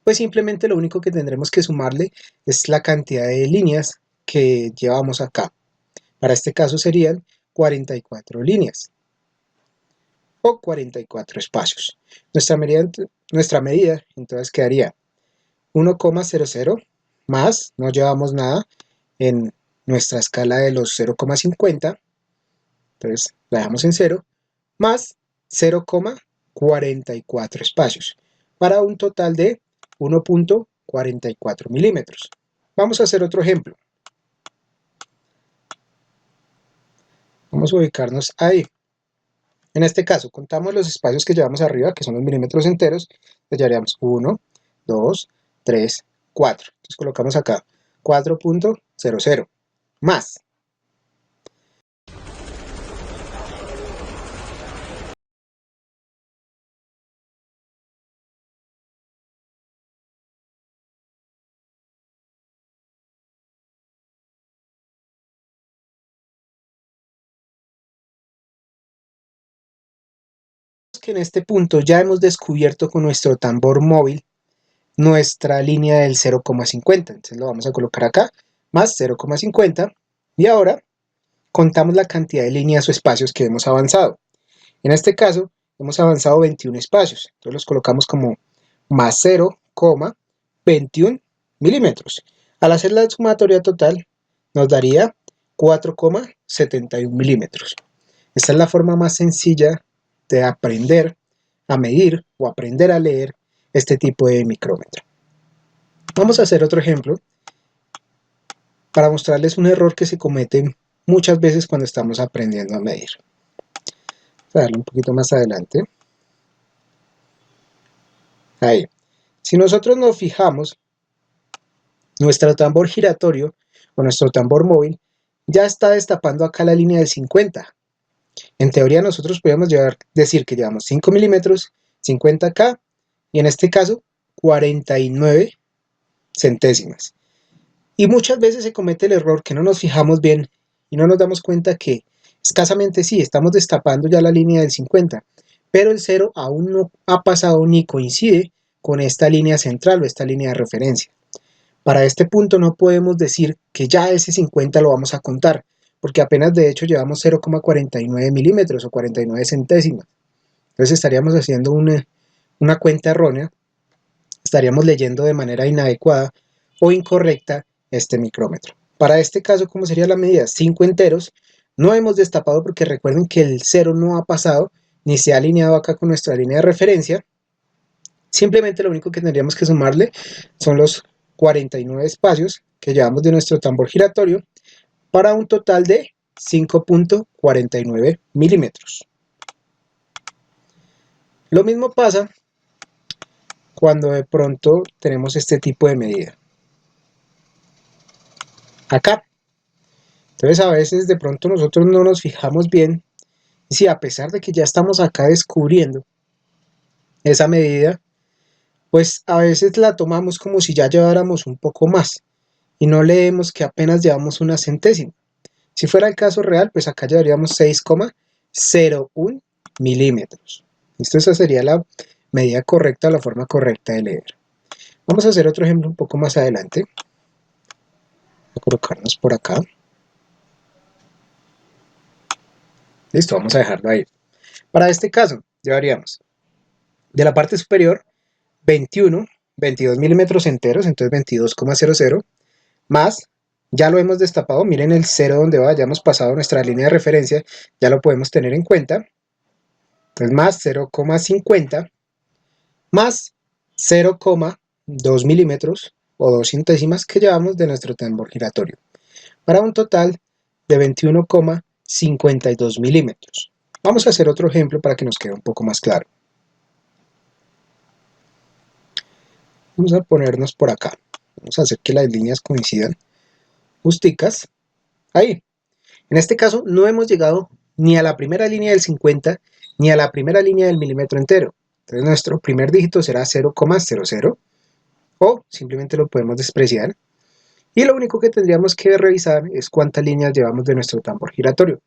pues simplemente lo único que tendremos que sumarle es la cantidad de líneas que llevamos acá. Para este caso serían 44 líneas o 44 espacios. Nuestra medida entonces quedaría 1,00 más, no llevamos nada en nuestra escala de los 0,50, entonces la dejamos en 0, más 0,44 espacios, para un total de 1,44 milímetros. Vamos a hacer otro ejemplo. Vamos a ubicarnos ahí. En este caso, contamos los espacios que llevamos arriba, que son los milímetros enteros, pues llevaríamos 1, 2, 3, 4. Entonces colocamos acá 4.00 más. Que en este punto ya hemos descubierto con nuestro tambor móvil nuestra línea del 0,50. Entonces lo vamos a colocar acá, más 0,50. Y ahora contamos la cantidad de líneas o espacios que hemos avanzado. En este caso, hemos avanzado 21 espacios. Entonces los colocamos como más 0,21 milímetros. Al hacer la sumatoria total, nos daría 4,71 milímetros. Esta es la forma más sencilla de aprender a medir o aprender a leer este tipo de micrómetro. Vamos a hacer otro ejemplo para mostrarles un error que se comete muchas veces cuando estamos aprendiendo a medir. Voy a darle un poquito más adelante. Ahí. Si nosotros nos fijamos, nuestro tambor giratorio o nuestro tambor móvil ya está destapando acá la línea del 50. En teoría nosotros podríamos decir que llevamos 5 milímetros, 50 acá, y en este caso 49 centésimas. Y muchas veces se comete el error que no nos fijamos bien y no nos damos cuenta que escasamente sí, estamos destapando ya la línea del 50, pero el 0 aún no ha pasado ni coincide con esta línea central o esta línea de referencia. Para este punto no podemos decir que ya ese 50 lo vamos a contar, porque apenas de hecho llevamos 0,49 milímetros o 49 centésimas. Entonces estaríamos haciendo una cuenta errónea, estaríamos leyendo de manera inadecuada o incorrecta este micrómetro. Para este caso, ¿cómo sería la medida? 5 enteros. No hemos destapado porque recuerden que el 0 no ha pasado ni se ha alineado acá con nuestra línea de referencia. Simplemente lo único que tendríamos que sumarle son los 49 espacios que llevamos de nuestro tambor giratorio para un total de 5.49 milímetros. Lo mismo pasa cuando de pronto tenemos este tipo de medida. Acá. Entonces a veces de pronto nosotros no nos fijamos bien y si a pesar de que ya estamos acá descubriendo esa medida, pues a veces la tomamos como si ya lleváramos un poco más y no leemos que apenas llevamos una centésima. Si fuera el caso real, pues acá llevaríamos 6,01 milímetros. Esa sería la medida correcta, la forma correcta de leer. Vamos a hacer otro ejemplo un poco más adelante. Voy a colocarnos por acá. Listo, vamos a dejarlo ahí. Para este caso, llevaríamos de la parte superior 22 milímetros enteros, entonces 22,00, más, ya lo hemos destapado, miren el 0 donde va, ya hemos pasado nuestra línea de referencia, ya lo podemos tener en cuenta, entonces más 0,50, más 0,2 milímetros o 2 centésimas que llevamos de nuestro tambor giratorio, para un total de 21,52 milímetros. Vamos a hacer otro ejemplo para que nos quede un poco más claro. Vamos a ponernos por acá. Vamos a hacer que las líneas coincidan justicas. Ahí. En este caso no hemos llegado ni a la primera línea del 50 ni a la primera línea del milímetro entero. Entonces nuestro primer dígito será 0,00 o simplemente lo podemos despreciar. Y lo único que tendríamos que revisar es cuántas líneas llevamos de nuestro tambor giratorio.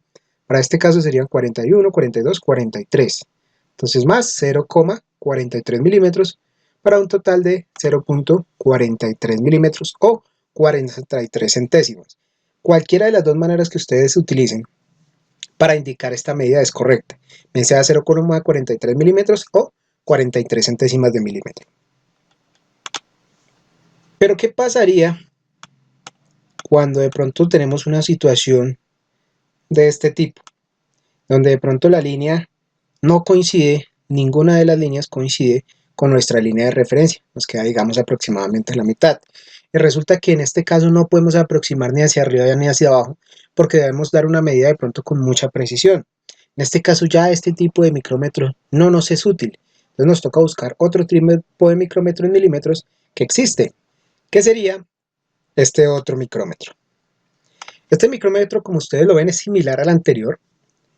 Para este caso serían 41, 42, 43. Entonces más 0,43 milímetros para un total de 0,43 milímetros o 43 centésimos. Cualquiera de las dos maneras que ustedes utilicen para indicar esta medida es correcta, bien sea 0,43 milímetros o 43 centésimas de milímetro. Pero ¿qué pasaría cuando de pronto tenemos una situación de este tipo, donde de pronto la línea no coincide, ninguna de las líneas coincide con nuestra línea de referencia, nos queda digamos aproximadamente la mitad, y resulta que en este caso no podemos aproximar ni hacia arriba ni hacia abajo porque debemos dar una medida de pronto con mucha precisión? En este caso ya este tipo de micrómetro no nos es útil, Entonces nos toca buscar otro tipo de micrómetro en milímetros que existe, que sería este otro micrómetro. Este micrómetro, como ustedes lo ven, es similar al anterior.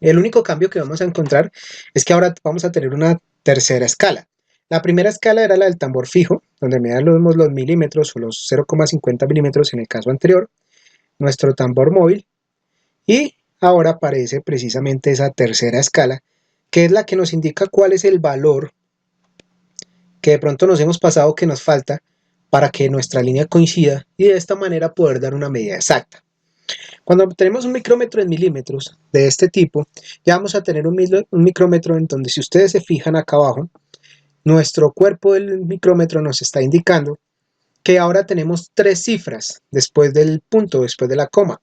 El único cambio que vamos a encontrar es que ahora vamos a tener una tercera escala. La primera escala era la del tambor fijo, donde medíamos los milímetros o los 0,50 milímetros en el caso anterior, nuestro tambor móvil, y ahora aparece precisamente esa tercera escala, que es la que nos indica cuál es el valor que de pronto nos hemos pasado que nos falta para que nuestra línea coincida y de esta manera poder dar una medida exacta. Cuando tenemos un micrómetro en milímetros de este tipo, ya vamos a tener un micrómetro en donde, si ustedes se fijan acá abajo, nuestro cuerpo del micrómetro nos está indicando que ahora tenemos 3 cifras después del punto, después de la coma,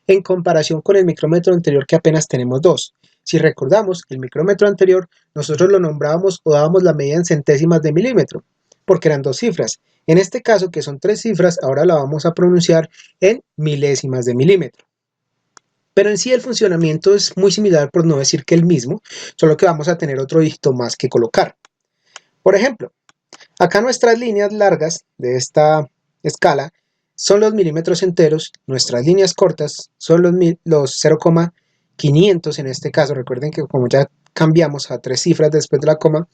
en comparación con el micrómetro anterior que apenas tenemos 2. Si recordamos, el micrómetro anterior nosotros lo nombrábamos o dábamos la medida en centésimas de milímetro, porque eran 2 cifras. En este caso, que son 3 cifras, ahora la vamos a pronunciar en milésimas de milímetro. Pero en sí el funcionamiento es muy similar, por no decir que el mismo, solo que vamos a tener otro dígito más que colocar. Por ejemplo, acá nuestras líneas largas de esta escala son los milímetros enteros, nuestras líneas cortas son los 0,500 en este caso. Recuerden que como ya cambiamos a 3 cifras después de la coma,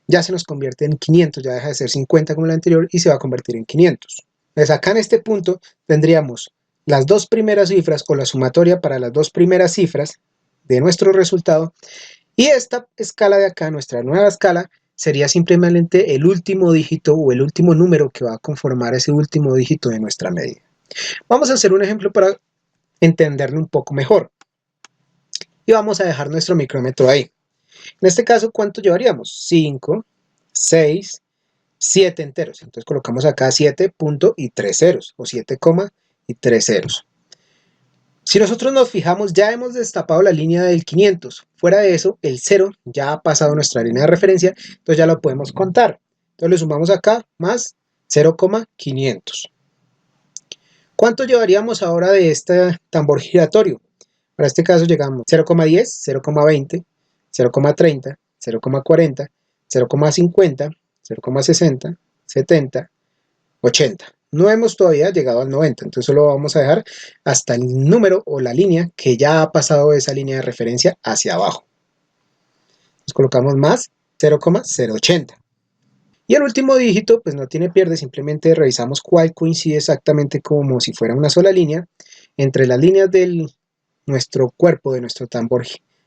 ya se nos convierte en 500, ya deja de ser 50 como la anterior y se va a convertir en 500. Entonces acá en este punto tendríamos las 2 primeras cifras o la sumatoria para las 2 primeras cifras de nuestro resultado, y esta escala de acá, nuestra nueva escala, sería simplemente el último dígito o el último número que va a conformar ese último dígito de nuestra medida. Vamos a hacer un ejemplo para entenderlo un poco mejor. Y vamos a dejar nuestro micrómetro ahí. En este caso, ¿cuánto llevaríamos? 5, 6, 7 enteros. Entonces colocamos acá 7 punto y 3 ceros, o 7, y 3 ceros. Si nosotros nos fijamos, ya hemos destapado la línea del 500. Fuera de eso, el 0 ya ha pasado nuestra línea de referencia, entonces ya lo podemos contar. Entonces le sumamos acá más 0,500. ¿Cuánto llevaríamos ahora de este tambor giratorio? Para este caso llegamos 0,10, 0,20, 0,30, 0,40, 0,50, 0,60, 70, 80. No hemos todavía llegado al 90, entonces solo vamos a dejar hasta el número o la línea que ya ha pasado esa línea de referencia hacia abajo. Entonces colocamos más 0,080. Y el último dígito, pues no tiene pierde, simplemente revisamos cuál coincide exactamente como si fuera una sola línea entre las líneas de nuestro cuerpo, de nuestro tambor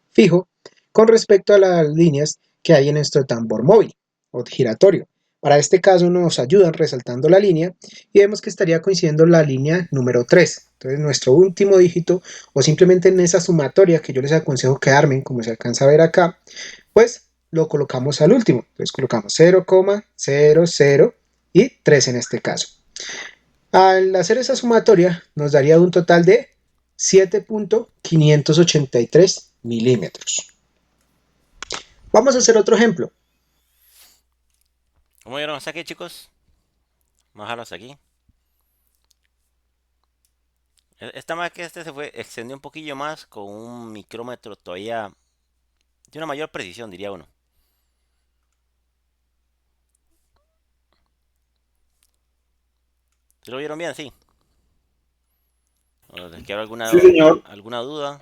fijo, con respecto a las líneas que hay en nuestro tambor móvil o giratorio. Para este caso nos ayudan resaltando la línea y vemos que estaría coincidiendo la línea número 3. Entonces nuestro último dígito, o simplemente en esa sumatoria que yo les aconsejo que armen, como se alcanza a ver acá, pues lo colocamos al último. Entonces colocamos 0,00 y 3 en este caso. Al hacer esa sumatoria nos daría un total de 7.583 milímetros. Vamos a hacer otro ejemplo. ¿Cómo vieron hasta aquí, chicos? Vamos a dejarlo hasta aquí. Esta más que se fue, extendió un poquillo más con un micrómetro todavía de una mayor precisión, diría uno. ¿Se lo vieron bien? Sí. ¿O les quedó Sí, señor. alguna duda?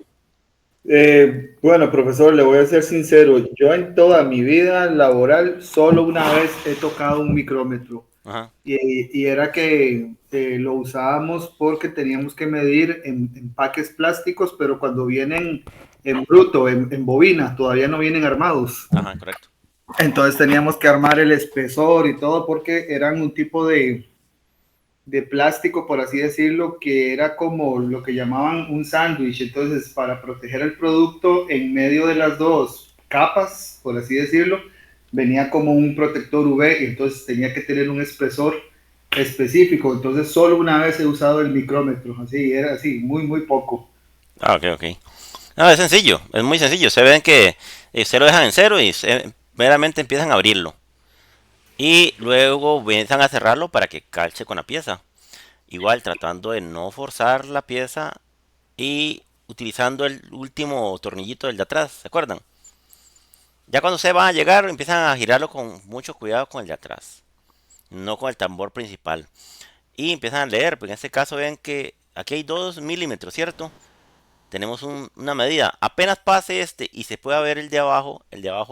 Bueno, profesor, le voy a ser sincero. Yo en toda mi vida laboral solo una vez he tocado un micrómetro. Ajá. Y era que lo usábamos porque teníamos que medir en empaques plásticos, pero cuando vienen en bruto, en bobina, todavía no vienen armados. Ajá, correcto. Entonces teníamos que armar el espesor y todo porque eran un tipo de plástico, por así decirlo, que era como lo que llamaban un sándwich. Entonces, para proteger el producto en medio de las dos capas, por así decirlo, venía como un protector UV y entonces tenía que tener un espesor específico. Entonces, solo una vez he usado el micrómetro, así, era así, muy, muy poco. Ah, ok, ok. No, es sencillo, es muy sencillo. Se ven que se lo dejan en cero y meramente empiezan a abrirlo. Y luego empiezan a cerrarlo para que calce con la pieza. Igual tratando de no forzar la pieza y utilizando el último tornillito del de atrás, ¿se acuerdan? Ya cuando ustedes van a llegar, empiezan a girarlo con mucho cuidado con el de atrás, no con el tambor principal. Y empiezan a leer, pues en este caso ven que aquí hay 2 milímetros, ¿cierto? Tenemos una medida. Apenas pase este y se pueda ver el de abajo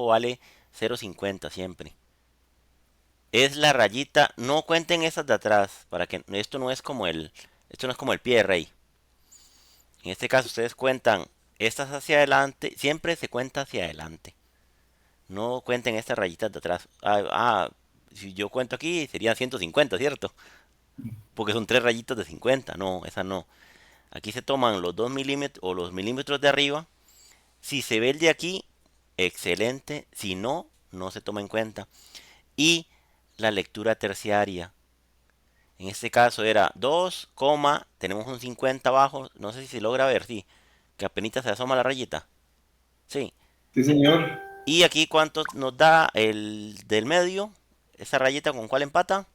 vale 0,50 siempre. Es la rayita, no cuenten esas de atrás, para que esto no es como el pie de rey. En este caso ustedes cuentan estas hacia adelante, siempre se cuenta hacia adelante. No cuenten estas rayitas de atrás. Si yo cuento aquí serían 150, ¿cierto? Porque son tres rayitas de 50. No, esa no. Aquí se toman los 2 milímetros o los milímetros de arriba. Si se ve el de aquí, excelente. Si no, no se toma en cuenta. Y la lectura terciaria. En este caso era 2, tenemos un 50 abajo. No sé si se logra ver, sí. Que apenas se asoma la rayita. Sí. Sí, señor. Y aquí cuánto nos da el del medio. Esa rayita con cuál empata.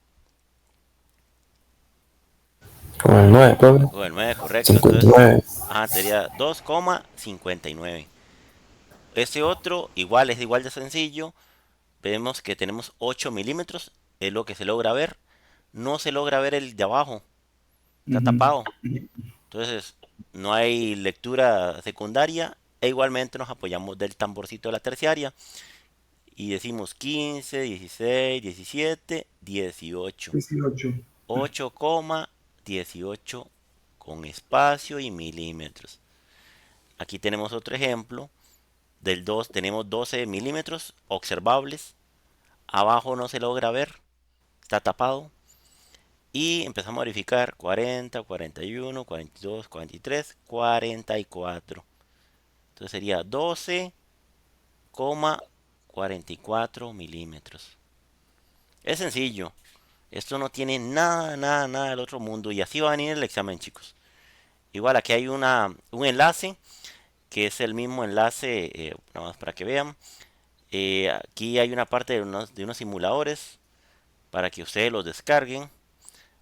Con el 9, profe. Con el 9, correcto. Entonces, 59. sería 2,59. Ese otro igual es igual de sencillo. Vemos que tenemos 8 milímetros. Es lo que se logra ver. No se logra ver el de abajo. Está tapado. Entonces, no hay lectura secundaria. E igualmente nos apoyamos del tamborcito de la terciaria. Y decimos 15, 16, 17, 18. 18. 8,18 con espacio y milímetros. Aquí tenemos otro ejemplo. Del 2 tenemos 12 milímetros observables. Abajo no se logra ver. Está tapado. Y empezamos a verificar 40, 41, 42, 43, 44. Entonces sería 12,44 milímetros. Es sencillo. Esto no tiene nada, nada, nada del otro mundo. Y así va a venir el examen, chicos. Igual aquí hay un enlace, que es el mismo enlace, nada más para que vean. Aquí hay una parte de unos simuladores para que ustedes los descarguen.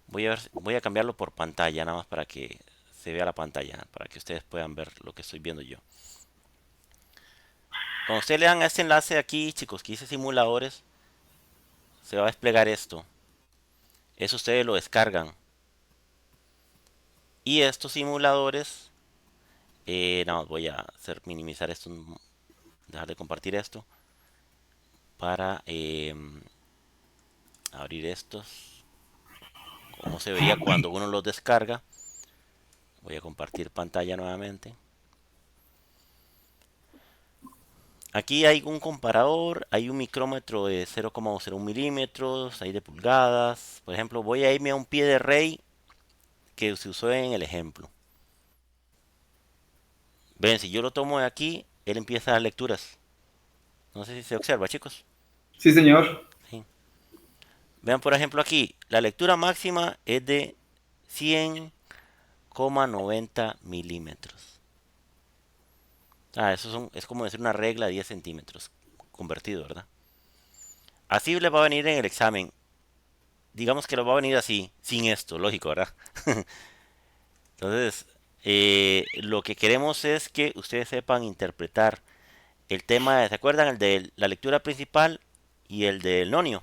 Voy a cambiarlo por pantalla, nada más para que se vea la pantalla, para que ustedes puedan ver lo que estoy viendo yo. Cuando ustedes le dan a este enlace aquí, chicos, que dice simuladores, se va a desplegar esto. Eso ustedes lo descargan. Y estos simuladores, nada más voy a minimizar esto, dejar de compartir esto, para abrir estos. Como se vería cuando uno los descarga. Voy a compartir pantalla nuevamente. Aquí hay un comparador, hay un micrómetro de 0,01 milímetros, hay de pulgadas. Por ejemplo, voy a irme a un pie de rey que se usó en el ejemplo. Ven, si yo lo tomo de aquí, él empieza a dar lecturas. No sé si se observa, chicos. Sí, señor. Sí. Vean, por ejemplo, aquí, la lectura máxima es de 100,90 milímetros. Es como decir una regla de 10 centímetros convertido, ¿verdad? Así le va a venir en el examen. Digamos que lo va a venir así, sin esto, lógico, ¿verdad? Entonces, lo que queremos es que ustedes sepan interpretar el tema, ¿se acuerdan? El de la lectura principal y el del nonio.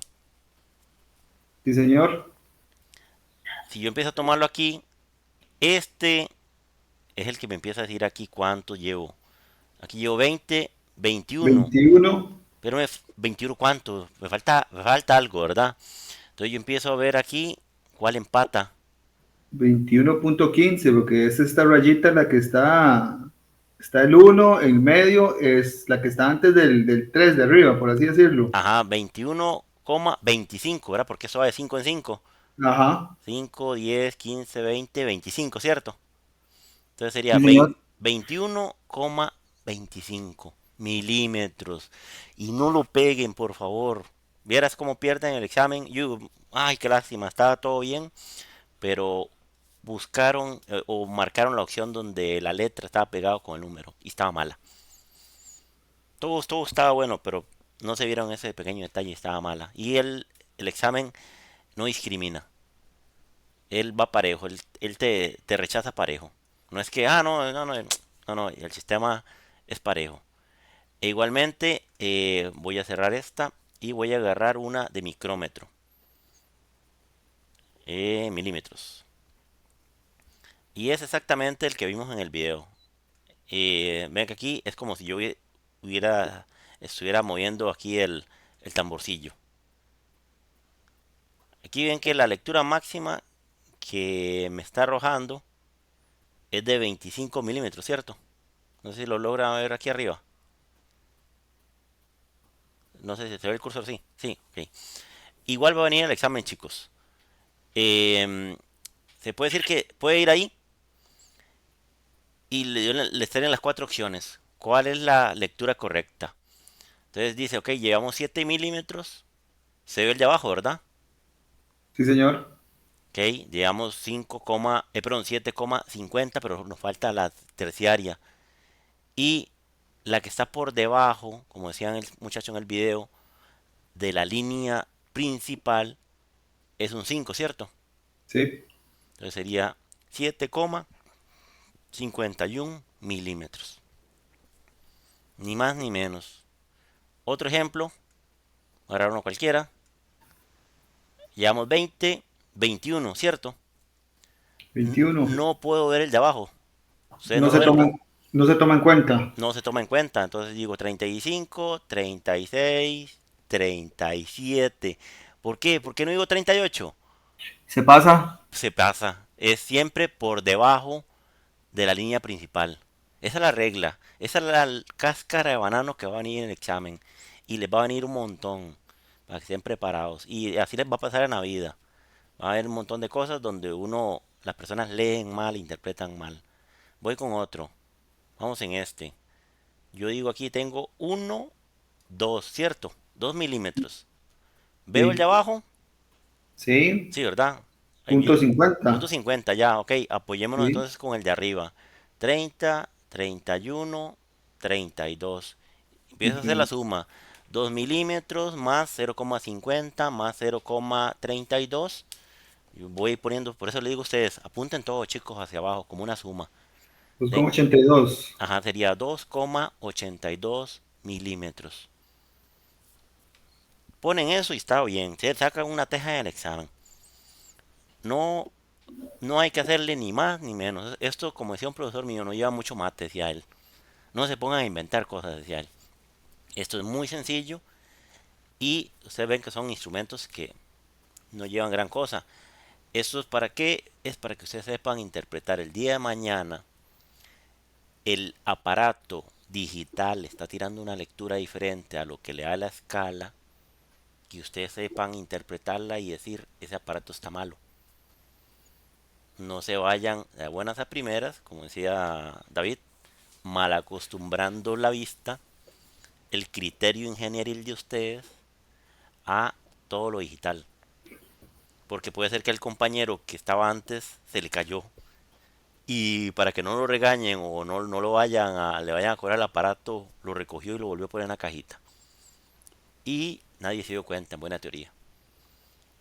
Sí, señor. Si yo empiezo a tomarlo aquí, este es el que me empieza a decir aquí cuánto llevo. Aquí llevo 20, 21. 21. Pero 21 cuánto, me falta algo, ¿verdad? Entonces yo empiezo a ver aquí cuál empata. 21.15, porque es esta rayita la que está el 1 en medio, es la que está antes del 3 de arriba, por así decirlo. Ajá, 21,25, ¿verdad? Porque eso va de 5 en 5. Ajá. 5, 10, 15, 20, 25, ¿cierto? Entonces sería Sí, señor. 21,25 milímetros. Y no lo peguen, por favor. Vieras cómo pierden el examen. Ay, qué lástima, estaba todo bien. Pero buscaron o marcaron la opción donde la letra estaba pegada con el número. Y estaba mala. Todo estaba bueno, pero no se vieron ese pequeño detalle, estaba mala. Y el examen no discrimina. Él va parejo, él te rechaza parejo. No es que, no, no, no, no, no, el sistema es parejo. E igualmente voy a cerrar esta y voy a agarrar una de micrómetro. Milímetros. Y es exactamente el que vimos en el video. Ven que aquí es como si yo estuviera moviendo aquí el tamborcillo. Aquí ven que la lectura máxima que me está arrojando es de 25 milímetros, ¿cierto? No sé si lo logra ver aquí arriba. No sé si se ve el cursor, sí. Sí, ok. Igual va a venir el examen, chicos. Em, Se puede decir que puede ir ahí y le salen las cuatro opciones. ¿Cuál es la lectura correcta? Entonces dice, ok, llevamos 7 milímetros. Se ve el de abajo, ¿verdad? Sí, señor. Ok, llevamos 7,50, pero nos falta la terciaria. Y la que está por debajo, como decía el muchacho en el video, de la línea principal es un 5, ¿cierto? Sí. Entonces sería 7,51 milímetros. Ni más ni menos. Otro ejemplo, ahora uno cualquiera. Llevamos 20, 21, ¿cierto? 21. No puedo ver el de abajo. Ustedes No no lo se ven. toma, no se toma en cuenta. No se toma en cuenta. Entonces digo 35, 36, 37. ¿Por qué? ¿Por qué no digo 38? ¿Se pasa? Se pasa. Es siempre por debajo de la línea principal. Esa es la regla. Esa es la cáscara de banano que va a venir en el examen. Y les va a venir un montón. Para que estén preparados. Y así les va a pasar en la vida. Va a haber un montón de cosas donde las personas leen mal, interpretan mal. Voy con otro. Vamos en este. Yo digo aquí tengo 1, 2, ¿cierto? 2 milímetros. ¿Veo el de Sí. abajo? Sí. Sí, ¿verdad? Punto Punto 50. 50 ya, ok. Apoyémonos Sí. entonces con el de arriba. 30, 31, 32. Empiezo a hacer la Ujú. suma. 2 milímetros más 0,50 más 0,32. Yo voy poniendo, por eso le digo a ustedes, apunten todo, chicos, hacia abajo, como una suma. ¿Sí? 2,82. Ajá, sería 2,82 milímetros. Ponen eso y está bien. Se sacan una teja en el examen. No, no hay que hacerle ni más ni menos. Esto, como decía un profesor mío, no lleva mucho mate, decía él. No se pongan a inventar cosas, decía él. Esto es muy sencillo y ustedes ven que son instrumentos que no llevan gran cosa. ¿Esto es para qué? Es para que ustedes sepan interpretar el día de mañana. El aparato digital está tirando una lectura diferente a lo que le da la escala, que ustedes sepan interpretarla y decir, ese aparato está malo. No se vayan de buenas a primeras, como decía David, mal acostumbrando la vista, el criterio ingenieril de ustedes a todo lo digital. Porque puede ser que el compañero que estaba antes se le cayó. Y para que no lo regañen o no le vayan a cobrar el aparato, lo recogió y lo volvió a poner en la cajita. Y nadie se dio cuenta, en buena teoría.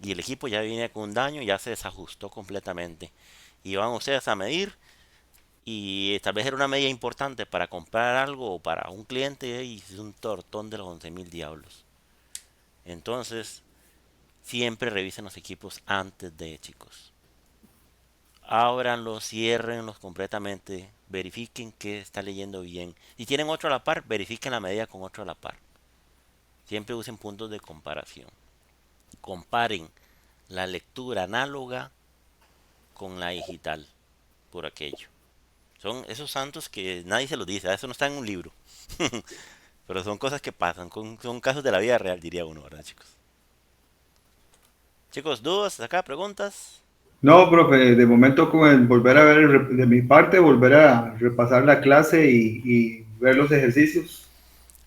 Y el equipo ya viene con un daño, ya se desajustó completamente. Y van ustedes a medir y tal vez era una medida importante para comprar algo o para un cliente y es un tortón de los 11.000 diablos. Entonces, siempre revisen los equipos antes de, chicos. Ábranlos, ciérrenlos completamente, verifiquen que está leyendo bien. Si tienen otro a la par, verifiquen la medida con otro a la par. Siempre usen puntos de comparación. Comparen la lectura análoga con la digital, por aquello. Son esos santos que nadie se los dice, eso no está en un libro. Pero son cosas que pasan, son casos de la vida real, diría uno, ¿verdad, chicos? Chicos, dudas acá, preguntas. No, profe, de momento con volver a ver de mi parte, volver a repasar la clase y ver los ejercicios.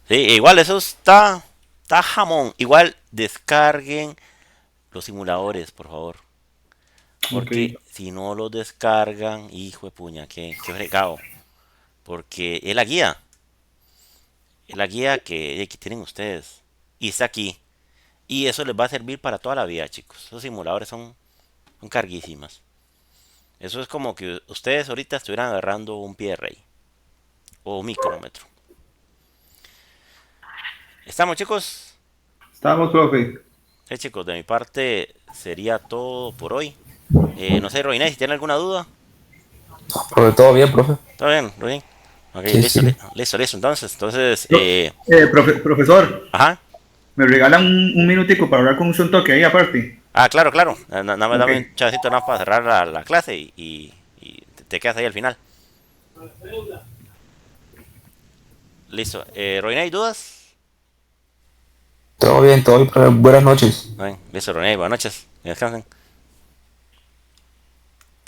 Sí, igual eso está jamón. Igual descarguen los simuladores, por favor. Ok. Porque si no los descargan, hijo de puña, qué fregado. Porque es la guía que tienen ustedes. Y está aquí. Y eso les va a servir para toda la vida, chicos. Esos simuladores son carguísimas. Eso es como que ustedes ahorita estuvieran agarrando un pie de rey o un micrómetro. ¿Estamos, chicos? Estamos, profe. Chicos, de mi parte sería todo por hoy. No sé, Roinay, si tiene alguna duda. Profe, todo bien, profe. ¿Todo bien, Roin? Ok, Sí, listo, sí. listo. Entonces, Profesor, ajá. ¿me regalan un minutico para hablar con un toque ahí aparte? Ah, claro. Nada más Ok. dame un chancito nada más para cerrar la clase y te quedas ahí al final. Listo. Roinay, ¿dudas? Todo bien, profe. Buenas noches. Listo, Roinay, buenas noches. Que descansen.